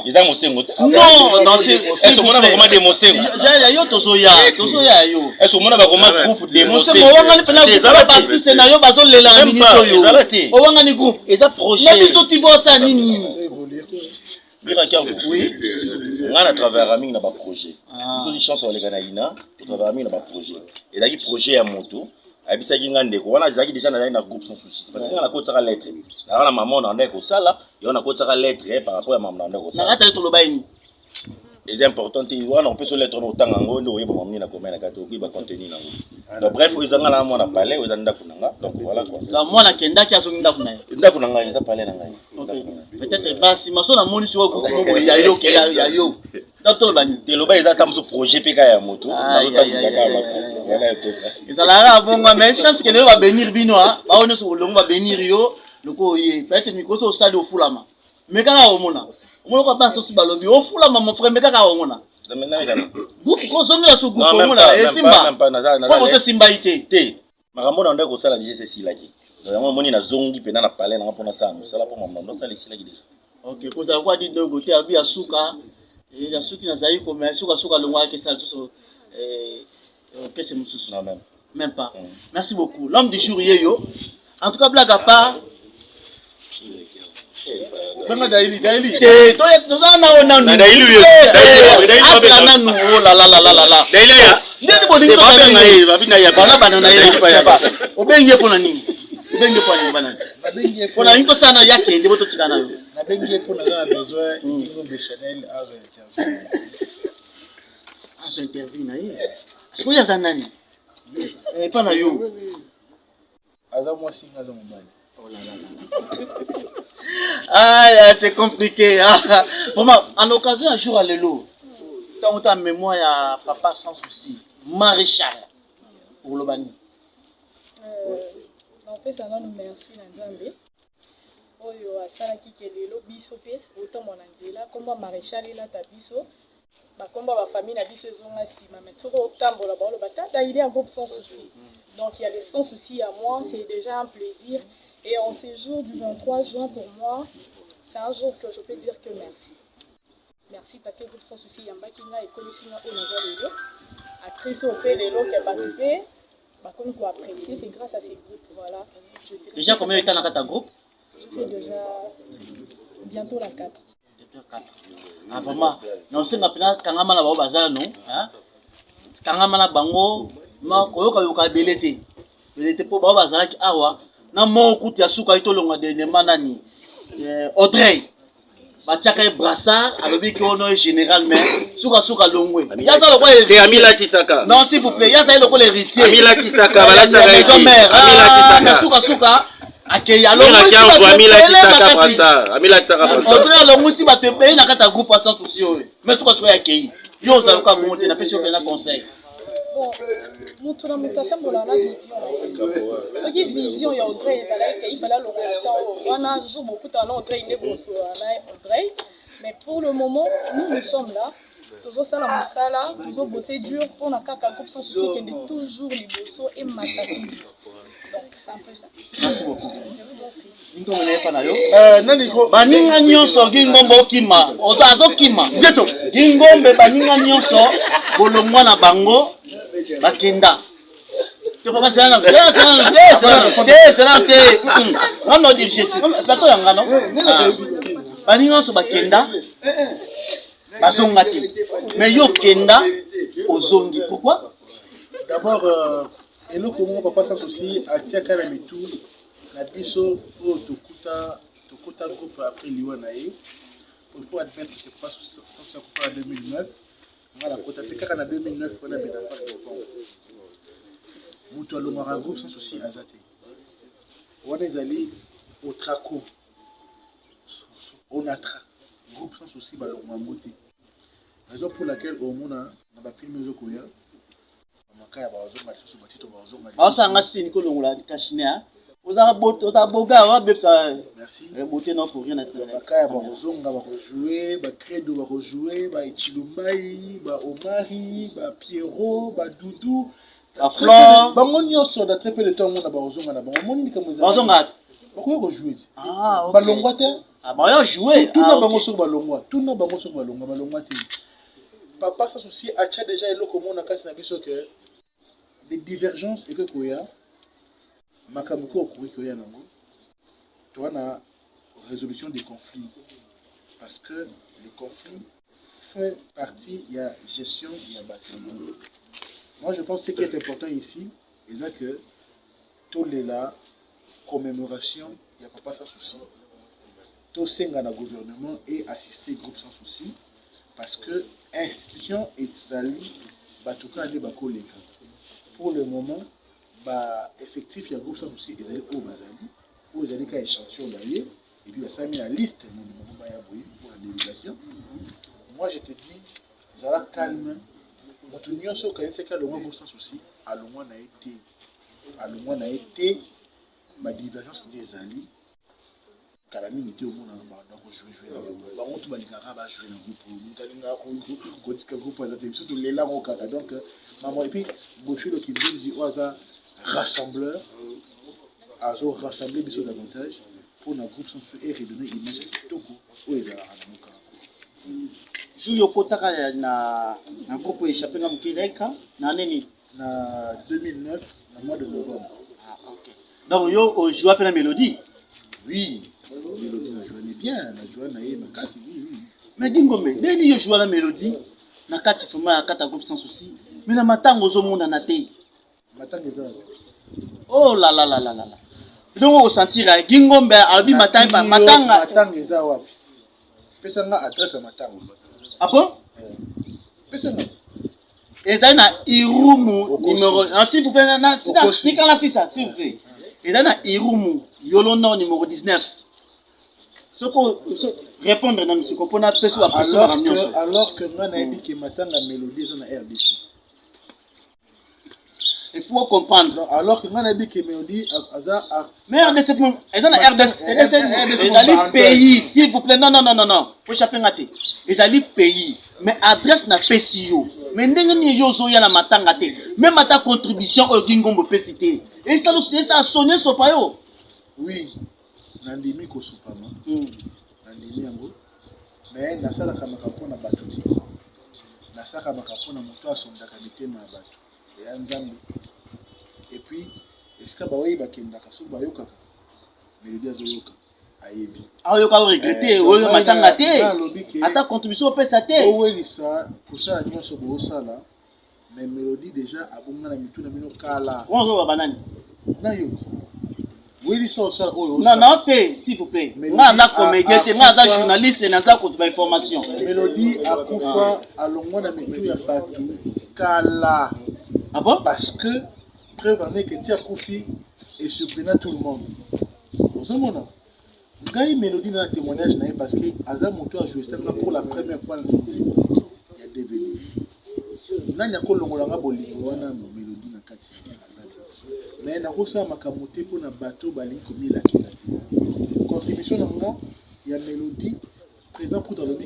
eza mosengo non non est-ce que mona ba comment de mosengo ya yo tozoya yo est-ce que mona ba comment groupe de mosengo wanga ni pena groupe baptiste na yo bazolela minito yo o wanga ni groupe eza projet na biso ti bosa nini mira kiamvu oui ngana à travers aming na ba projet biso di chance oleka na ina à travers aming na ba projet et daki projet ya moto abisaki ngandeko wana zaki déjà na groupe sans souci parce que na kotaka lettre na maman na ndeko sala yo na kotaka lettre par rapport à maman na ndeko sala na kata to lobaini c'est important ti wana on peut se lettre no tanga ngondo oyeba mamni na komena kato ki ba contenu nango donc bref oyanga na mwana palais oyanda kunanga donc voilà quoi ka mwana kenda ki aso nda kunanga nda kunanga eza palais na ngai OK peut-être basi maso na moni sur groupe mo ya yo docteur bani te loba eza tamso projet peka ya moto na lota bizaka voilà ezala bonga mais chance que le va venir bino ba on so longo va venir yo loko ye peut-être mikoso au stade au fulama mais kaka omona ko ba so balobi au fulama mon frère mais kaka omona groupe ko zonga so groupe omona e simba ko moto simba ite te makambo na ndeko sala déjà c'est silaki donc moni na zongi pena na palais na mpona sa musala po mambo ndo sala silaki déjà OK ko za kwa di dogo te abi asuka et la suki na zayi ko mais suka longwa ke sala so que c'est mususu non même pas merci beaucoup l'homme du jour yeyo en tout cas blague à part banga daili to na ona daili nanu oh la daili ya ndeni bodinga babina ya bana na ye obenge pona nini obenge pona bana pona inko sana yake ndebo to tikana yo na bengi pona na besoin Gingombe Chanel azo interview na ye siko ya zanani pas na yo aza moi singa za mobali c'est compliqué. Vraiment, en occasion, un jour à l'élo, tant que mémoire à papa sans souci, maréchal, pour le bani. En fait, ça nous merci Nzambe. Oyo asala kikelelo biso pe autant mon angela comme maréchal là ta biso. Ba komba ba famille na biso zonga sima mais soko tambola ba lo batata il est en groupe sans souci. Donc il y a les sans souci à moi, c'est déjà un plaisir. Et en ce jour du 23 juin, pour moi, c'est un jour que je peux dire que merci. Merci parce que groupe sans souci, Yamba Kinga et Konisina Onazalelo. Après ce, au fait, les lots qui ont participé, comme vous appréciez, c'est grâce à ces groupes. Voilà. Déjà, combien de temps dans ta groupe? Je fais déjà bientôt la 4. Ah, vraiment. Non, c'est maintenant Kangama na bazar, non? Kangama na bango, ma koyoka yoka belete. Belete pour bazar qui awa. Na mo kuti asuka itolonga de manani Audrey batiaka brassard alobi ki ono général mais suka longwe yaza lokwa et Amila Tisaka non s'il vous plaît yaza lokwa l'héritier Amila Tisaka balachaka iti Amila Tisaka suka akei alongwe Amila Tisaka Audrey alongwe si bato pe na kata groupe sans souci oyo mais suka akei yo zaluka monter na pesi na conseil. Bon, nous tournons la vision. Ce qui est vision, il y a Audrey, il fallait le temps. On a toujours beaucoup de temps, Audrey, mais pour le moment, nous sommes là. tozosala mosala tozobose dur mpona kaka groupe sans souci ekende toujours liboso emata toujours donc c'est un peu ça. Merci beaucoup. Baninga nyonso Gingombe okima azokima Gingombe baninga nyonso bolongwa na bango bakenda baninga nyonso bakenda bazonga te mais yo kenda ozongi pourquoi? D'abord eloko moko papa sans souci atiaka na mitu na biso oyo tokuta groupe après liwa na ye. Il faut admettre que papa sans souci akufa en 2009 ngala kota te kaka na 2009 wana bena pas ensemble mutu alongwaka groupe sans souci aza te wana ezali otraco onatra groupe sans souci balongwa yango te, raison pour laquelle omona na bafilme ezokoya makaya bazonga lisusu batito bazonga osanga sini kolongola kashine ozaka boga wa bepsa merci beauté non pour rien être bakaya bazonga bakojouer ba credo bakojouer ba Ichilumbai ba Omari ba Pierrot ba Doudou ba Flore bango nyonso na très peu de temps mona bazonga na bango moni comme ça bazonga bakoya kojouer ah ok balongwa te ba yo jouer tout na bango so balongwa tout na bango so balongwa te papa sans souci acha déjà eloko mona kasi na biso que des divergences et que koya makambo ko koya nango to na résolution des conflits parce que le conflit fait partie de la gestion de la bâtiment. Moi je pense que ce qui est important ici c'est que tout les là commémoration il y a pas sans souci tout senga na gouvernement et assister groupe sans souci parce que institution est sali batuka de bakoleka. Pour le moment, effectif il y a groupe sans souci et d'aller au bazali, où ils allaient qu'à échantillon d'ailleurs, et puis ça a mis la liste pour la délégation. Moi je te dis, ça calme. Notre union sur quand c'est qu'à le groupe sans souci, à le moins a été, ma divergence des alliés. Kalami était au monde en jouer la honte balingara va jouer dans le groupe surtout les langues au Canada donc maman et puis Bochilo qui nous dit au hasard rassembleur à rassembler biso davantage pour notre groupe sans et redonner image kitoko au ezala na Julio kotaka na groupe échappé na mukireka na nini na 2009 na mois de novembre. Ah OK. Donc yo au jouer la mélodie. Oui. Mélodie na joué bien, na joué na yé na kasi oui. Mais Gingombe, dès yo jouer la mélodie, na kati fuma na kata groupe sans souci. Mais na matango zo mona na te. Matango za. Oh là là là là là. Donc on sentir Gingombe abi matanga matango za wapi. Pesa nga adresse matango. Ah bon? Pesa nga. Et ça na Irumu numéro. S'il vous plaît na tika la fissa s'il vous plaît. Et ça na Irumu Yolono numéro 19. Ce qu'on répondre dans ce qu'on a fait alors que moi n'a dit que matanga mélodie sont na RDC. Il faut comprendre. Non, alors que moi n'a dit que mélodie mais RDC ils ont RDC les pays s'il vous plaît non faut chaper ngate. Ils allaient pays mais adresse na PCO. Mais ndenge ni yo zo ya na matanga te. Même ta contribution au Gingombe pesité. Et ça sonné so pa yo. Oui. Nandimi ko supama. Nandimi yango. Mais nasala kama kapona bato. Nasala kama kapona moto asondaka bitema ya bato. Ya nzambe. Et puis est-ce que bawe bakenda kaso bayoka. Mélodie azoyoka. Ayebi. Ah yoka regretter oyo matanga te. Ata contribution pesa te. Owelisa pour ça nyonso bo sala. Mais mélodie déjà abonga na mitu na mino kala. Bonjour baba nani. Na yo. Oui, ça, non, s'il vous plaît. Moi, je suis comédien, je suis journaliste, je suis information. Mélodie a Koufa à l'ongwa na mitu ya batu kala. Ah bon? Parce que preuve en est que Tia Koufi est surprenant tout le monde. Vous avez vu Mélodie dans un témoignage parce que Azam Moto a joué ça pour la première fois dans son vie. Il y a devenu. Nani a kolongolanga bolingo wana Mélodie na kati. Mais na kosa makamote pour na bateau balingi komila kisa. Contribution na moi il y a Mélodie président pour dans le que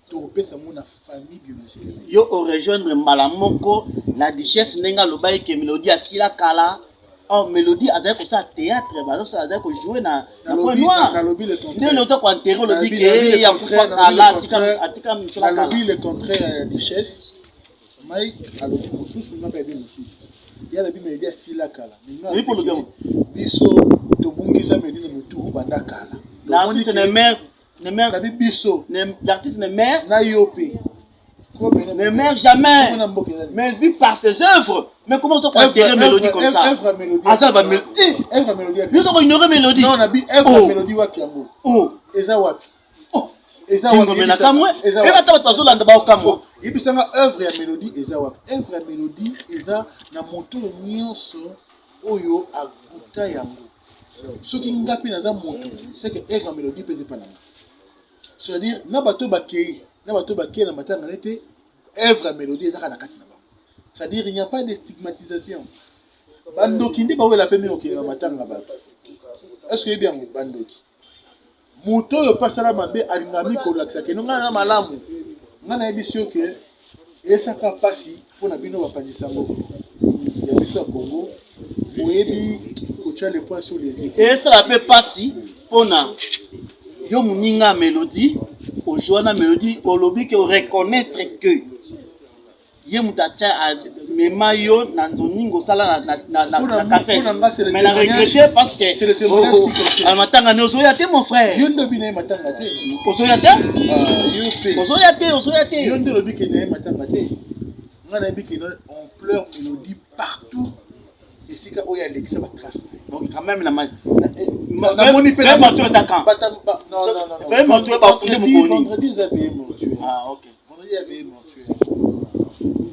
tu repères sa mon famille biologique. Yo au rejoindre Malamoko la duchesse nenga lobai que mélodie asila kala. Oh mélodie azali ko sa théâtre ba so azali ko jouer na point noir. Na lobby le contraire. Nde loto ko enterrer lobby que ya kufa kala atika misala kala. Na lobby le contraire duchesse. Mike a lobby mususu na ba bien mususu. Il y a la mélodie asila kala. Oui pour le gars. Biso to bungisa mélodie na mutu banda kala. L'artiste ne meurt la biso l'artiste ne meurt na yopé. Ne meurt jamais, mais vu par ses œuvres. Mais comment ça peut enterrer mélodie comme ça? Œuvre mélodie. Ah ça va mélodie. Œuvre mélodie. Nous avons ignoré mélodie. Non, on a dit œuvre mélodie wapi yango. Oh. Eza wapi. Oh. Eza wapi. Eza kamwe. Eza bazolanda ba kamwe. Ibisanga œuvre ya mélodie eza wapi. Œuvre ya mélodie eza na moto nyonso oyo aguta yango. Soki ngapi naza moto, c'est que œuvre ya mélodie pese pas na. C'est-à-dire na bato bakei na matanga nete œuvre à mélodie ezaka na kati na bango. C'est-à-dire il n'y a pas de stigmatisation. Bandoki ndi bawe la peme okina matanga bato. Est-ce que est bien bandoki? Moto yo pasala mabe alingami ko laksa ke nga na malamu. Nga na ebisio ke esaka pasi pona bino bapandisa ngo. Ya biso ya Congo. Oyebi kocha le point sur les écoles. Et ça la peut passer pona yo muninga mélodie. Au journal mélodie, au lobby que reconnaître que Yemutacha a memayo nanzoningo sala na café. Mais la regretter parce que c'est le témoignage. À matanga nozoyate mon frère. Yondo bine matanga te. Ozoyate? Ozoyate. Yondo lobby que ne matanga te. Ngana bi que on pleure mélodie partout. Et si ka oya Alexa ba classe. Donc quand même la na moni pe la mortuaire d'accord. Non. Fais mortuaire ba kunde mukoni. Vendredi za be mortuaire. Ah OK. Vendredi ya be mortuaire.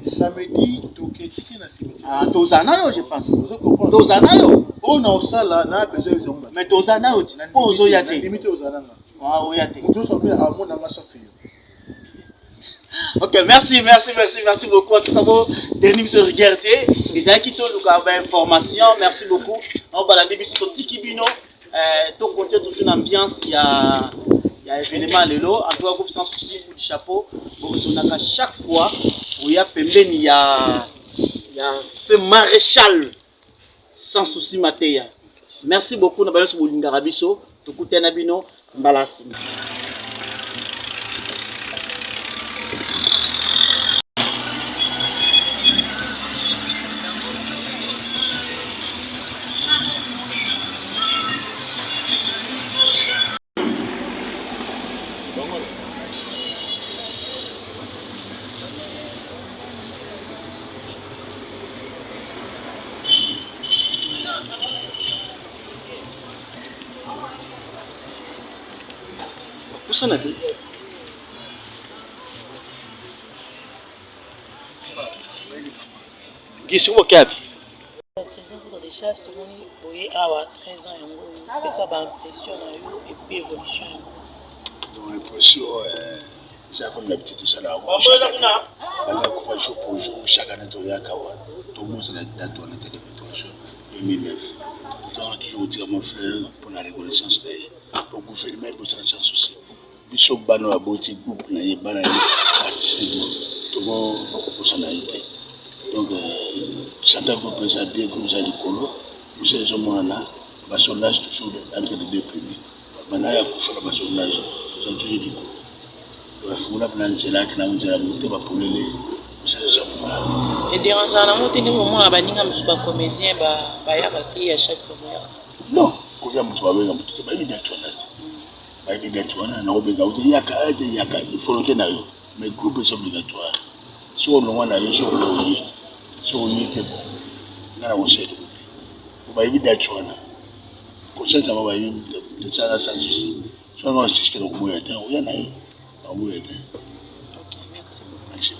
Samedi to ketiki na cimetière. Ah tozana yo je pense. Vous comprenez? Tozana yo. On a sala na besoin de zamba. Mais tozana yo. Po ozoyate. Limite ozana. Ah oyate. Tout ça bien à mon anga Sophie. Ok, merci beaucoup. En tout cas, vous dernier monsieur regardez. Les gens qui ont information, merci beaucoup. On va la débuter sur Tikibino. Tout continue toujours l'ambiance. Il y a événement lélo. En tout cas, groupe sans souci, coup de chapeau. Vous à chaque fois où il y a pembeni, il y a fait maréchal sans souci Matéa. Merci beaucoup. Nous allons sur Bolingarabiso. Tout côté Nabino, Mbalasi. Sana te. Qu'est-ce que président de chasse, tout le monde voyait à 13 ans, et ça va impression et puis évolution. Donc impression, j'ai comme l'habitude de ça là. On a fait jour pour jour, chaque année on y a kawa. Tout le monde a date on était de 2009. On a toujours tiré mon fleur pour la reconnaissance au gouvernement pour ça sans souci. Biso bano aboti groupe na yebana artistiquement tout bon pour ça naïté donc certains groupes ça bien comme ça du colo nous c'est les hommes là basonnage toujours entre les deux premiers maintenant il y a pour faire le basonnage ça toujours du colo donc il faut la plan c'est là que na mutela muté ba polele c'est ça et dérangeant na muté ni moment abaninga musuba comédien ba ya bati à chaque fois non ko ya mutu ba benga mutu ba ni actualité ba ni actualité na obenga uti yaka volonté na yo mais groupe c'est obligatoire si on le voit na yo so on y était bon na on sait de ba ni actualité ko c'est ça ba ni de ça ça souci so on insiste le bout était on y a na yo na bout était OK merci merci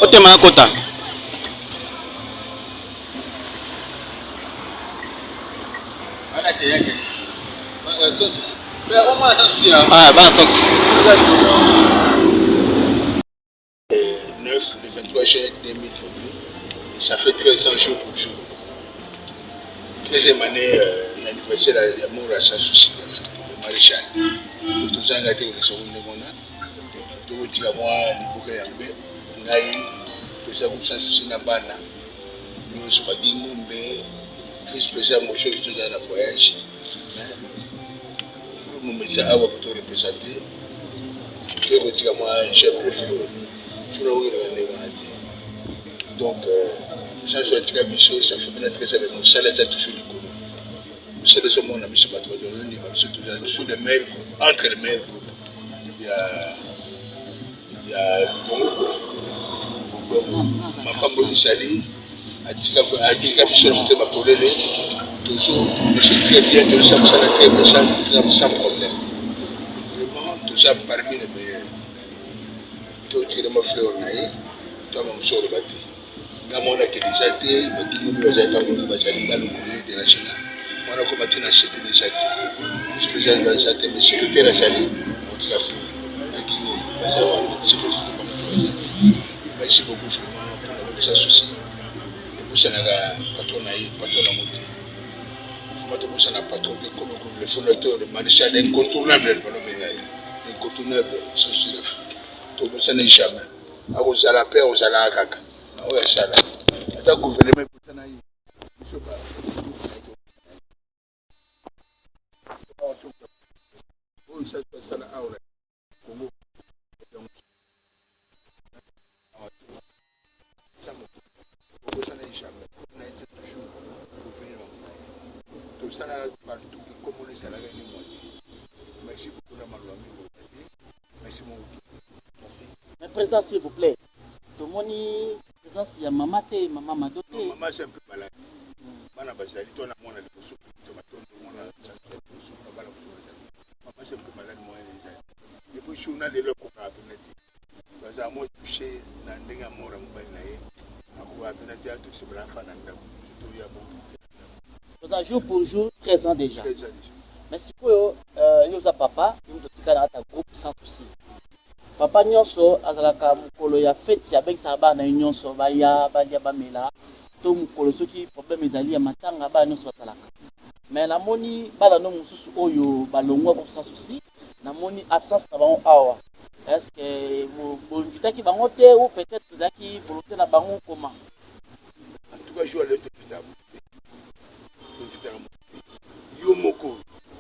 otema kota. Ah, bah, le 23 juin 2022, ça fait 13 ans jour pour jour. 13e année, l'anniversaire de l'amour à sa souci, le maréchal. Tout ça, on a été au second de mon an. Tout le monde a dit que nous avons sa souci dans Bana. Nous sommes dit que vice-président Moshe qui est dans la voyage. Nous mettons ça à vous représenter. Que vous dites moi, chef de flot. Je l'ai regardé. Donc, ça, je vais dire que ça fait maintenant 13 ans. Nous sommes toujours du Congo. Nous sommes ce monde, nous sommes toujours les meilleurs groupes. Entre les meilleurs groupes, il y a Congo. Ma femme Bonisali, Atika Michel Moutema Polele, toujours, je sais très bien que nous sommes très bien, sans problème. Vraiment, tout ça parmi les meilleurs. Tout ce qui est ma fleur, toi, mon soeur, le bâti. Là, on a déjà été, on a déjà été, on a déjà été, on a déjà été. On a combattu la sécurité. Je suis déjà été, mais sécurité, la salle, on dit la foule. Merci beaucoup vraiment pour la souci. Pour ça, patron patron le fondateur, le maréchal incontournable, incontournable, ça c'est l'Afrique. Tout ça n'est jamais. À vous à la paix, aux à la caca. Oui, ça là. Attends, gouvernement pour ça n'aille. Je sais pas. Oui, ça là, ah ouais. Congo. Ça n'est jamais. On a été toujours gouvernement. Tout ça là, partout, comme on est ça là, merci beaucoup, merci beaucoup. Merci. Mais président, s'il vous plaît, tout le monde présence, il y a maman, maman Madoté. Maman, c'est un peu malade. Maman, c'est un peu malade. Maman, c'est un peu malade. Et puis, je suis allé là pour la pénalité. Parce que moi, touché dans le dégât mort à mon bain. La pénalité a tout ce que l'enfant a. Jour pour jour, 13 ans déjà. 13 ans déjà. Mais si vous avez papa, vous avez un groupe sans souci. Papa nyonso azalaka mukolo ya fête ya bengisa bana nyonso baya balia bamela to mukolo soki problème ezali ya matanga bana nyonso batalaka. Mais la moni bala no mususu oyo balongwa ko sans souci na moni absence na bango awa. Est-ce que vous invitez bango te ou peut-être zaki volonté na bango comment? En tout cas, je vais aller te yo moko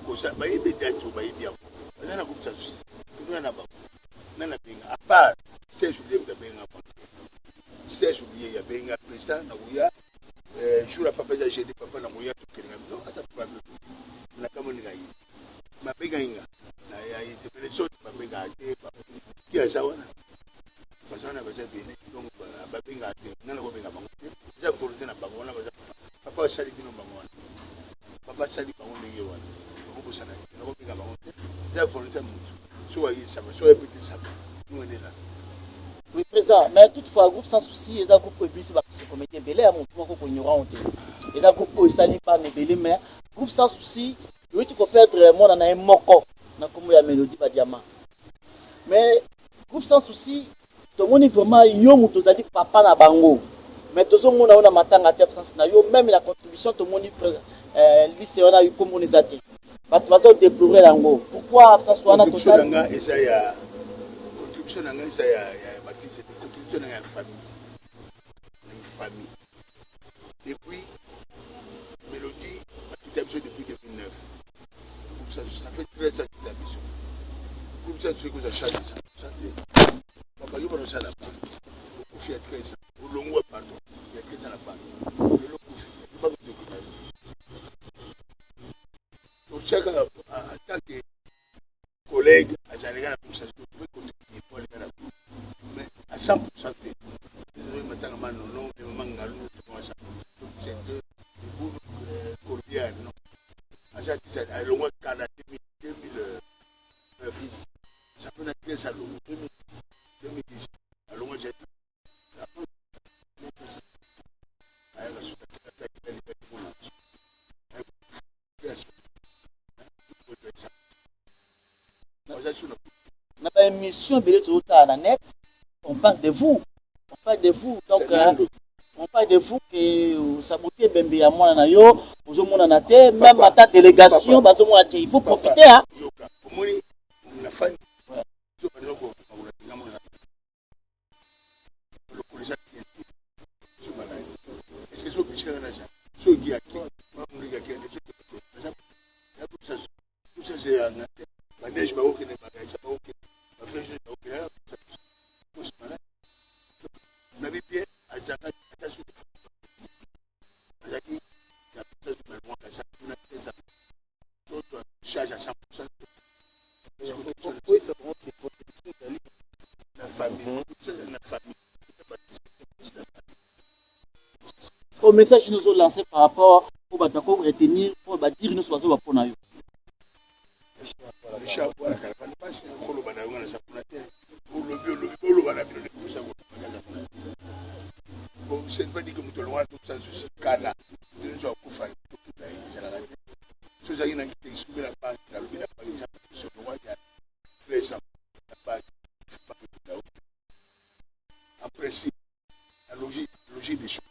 ko sa ba yebe dato ba yebi ako. Bazana ko sans souci. Nous na ba nana benga à part 16 juillet de benga 16 juillet ya benga président na uya jour la papa j'ai dit papa na uya to kenga non ata pas na kama ni ngai ma benga inga na ya ite pele sote ba benga ate ki asawa na basana baza bene donc ba benga ate nana ko benga bango za volonté na bango na baza papa sali bino bango papa sali bango ndenge wana ko bosana na ko benga bango za volonté mutu. Oui, président, mais toutefois, le groupe sans souci, les groupes qui se commettent belé à mon tour qu'on ignorant. Les groupes qui ne pas belé, mais groupe sans souci, oui, tu peux perdre moi dans un moko, dans comme la mélodie pas diamant. Mais groupe sans souci, tout le monde est vraiment yom ou dit papa na bango. Mais tout le monde a une matanga à absence na yo, même la contribution tout le monde lycée on a eu comme on les a dit. Parce que vous déplorer l'ango. Pourquoi absence soit na total? Contribution nanga isa ya baptiste, contribution nanga ya famille. Une famille. Et puis Mélodie a quitté depuis 2009. Ça fait 13 ans qu'il est habitué. Comme ça, tu sais que ça change ça. Papa, il y a un ça là-bas. Au coucher à 13 ans. Au long pardon. Il y a 13 ans là-bas. Le coucher. Il n'y a pas de document. Donc, chaque en tant que collègue, à Zanéga, la poussage, vous pouvez contribuer pour les gars. Mais à 100%, désolé, maintenant, non, mais maman Galou, c'est deux cordiales, non. À ça, à l'on voit qu'à la 2009, ça peut être très salon, 2010, à l'on voit na ba émission belé tozotala na net, on parle de vous. On parle de vous. Donc, on parle de vous que saboter Bembe ya mwana na yo, ozomona na te, même à ta délégation, bazomona te. Il faut profiter, hein. Est-ce que c'est obligé de faire ça? C'est qui a qui? Tout ça, c'est un manège, pas aucun bagage, pas aucun. On avait bien à Zaka, charge à 100%. La famille, la famille. Au message que nous avons lancé par rapport au Batako retenir, pour dire nous soyons pour nous. Le chat, la caravane passe, on le banane, on a sa terre. On le banane, bon, c'est pas dit que nous te loin tout ça, je suis Kana. Nous avons coupé tout ça. Ce qui a été exprimé la banque, la lobby, la banque, ça peut se voir, il y a présent, la banque, en principe, la logique des choses.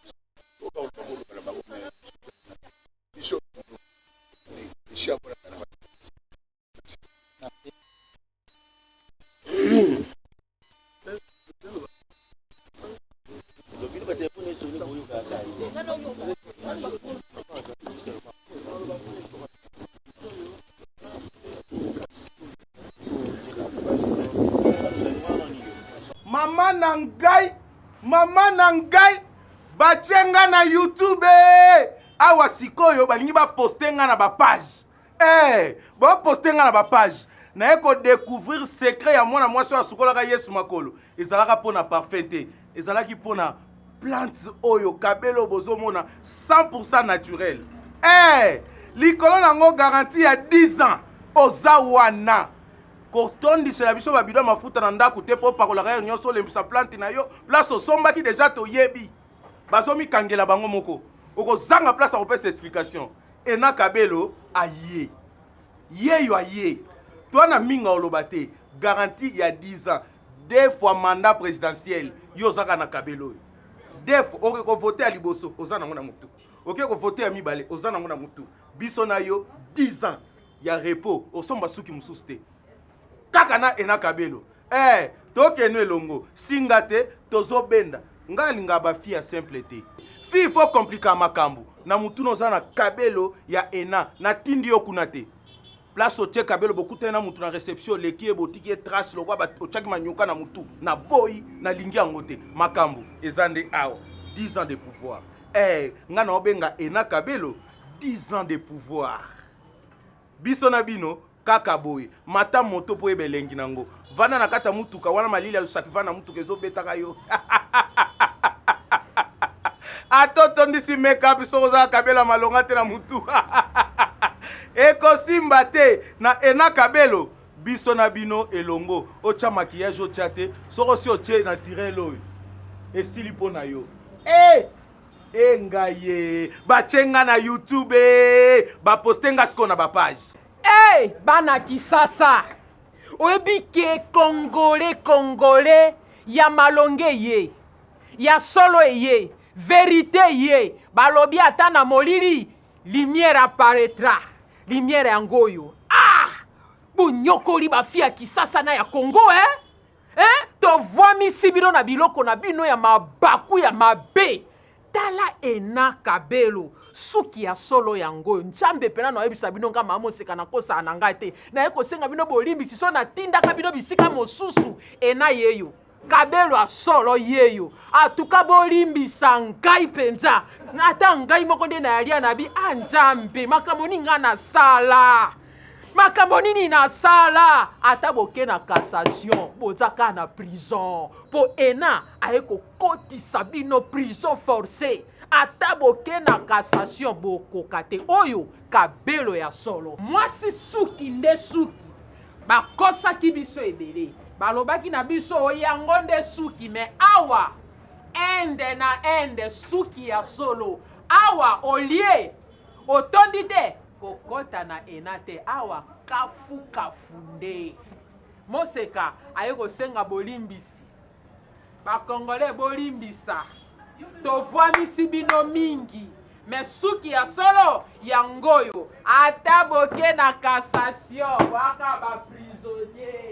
Mama nangai bachenga na YouTube awa sikoyo balingi ba postenga na ba page ba postenga na ba page na eko découvrir secret ya mwana mwasi wa sukola ka Yesu makolo ezalaka pona parfait ezalaki pona plante oyo kabelo bozomona 100% naturel likolo nango garantie ya 10 ans ozawana kotondisela biso babido mafuta na ndako te po pakolaka yo nyonso olembisa plante na yo place osombaki deja toyebi bazomikangela bango moko okozanga place akopesa explication ena kabelo aye yeyo aye twana minga oloba te garantie ya 10 ans 2 fois mandat présidentiel yo ozaka na kabelo 2 fois oke kovote ya liboso oza nango na mutu oke kovote ya mibale oza nango na mutu biso na yo 10 ans ya repos osomba suki mosusu te kaka na ena kabelo tokeno elongo singa te tozobenda nga linga bafi ya simple te fi fo komplika makambo na mutu noza na kabelo ya ena na tindi yo kuna te place otie kabelo bokute na mutu na réception leki ebotiki trace lokwa otiaki manyuka na mutu na boyi na lingi yango te makambo eza nde awa 10 ans de pouvoir nga na obenga ena kabelo 10 ans de pouvoir biso na bino kaka boye mata moto po ebelengi nango vana na kata mutuka wana malili alusaki vana mutuka ezobetaka yo atotondisi make-up soko za kabelo malonga te na mutu ekosimba te na ena kabelo biso na bino elongo ocha maquillage ocha te soko si oche naturel oyo esili po na yo ngaye bachenga na YouTube bapostenga siko na bapage bana kisasa oyebi ke congolais ya malonge ye ya solo ye vérité ye balobi ata na molili lumière apparaîtra lumière yango oyo bonyokoli bafi ya kisasa na ya Congo tovwamisi bino na biloko na bino ya mabaku ya mabe tala ena kabelo suki ya solo yango nzambe pena na oyebisa bino nga mamoseka na kosa na ngai te na ekosenga bino bolimbisi so na tindaka bino bisika mosusu ena yeyo kabelo a solo yeyo atuka bolimbisa ngai penza ata ngai moko nde na yalia na bi anzambe makambo ninga na sala makambo nini na sala ata boke na cassation bozaka na prison po ena aeko kotisa bino prison forcée ata boke na cassation bokoka te oyo kabelo ya solo mwasi suki nde suki bakosaki biso ebele balobaki na biso yango nde suki me awa ende na ende suki ya solo awa olie otondi te kokota na ena te awa kafu nde Moseka aye kosenga bolimbisi bakongole bolimbisa tovwamisi bino mingi me suki ya solo yangoyo ata boke na cassation waka baprisonnier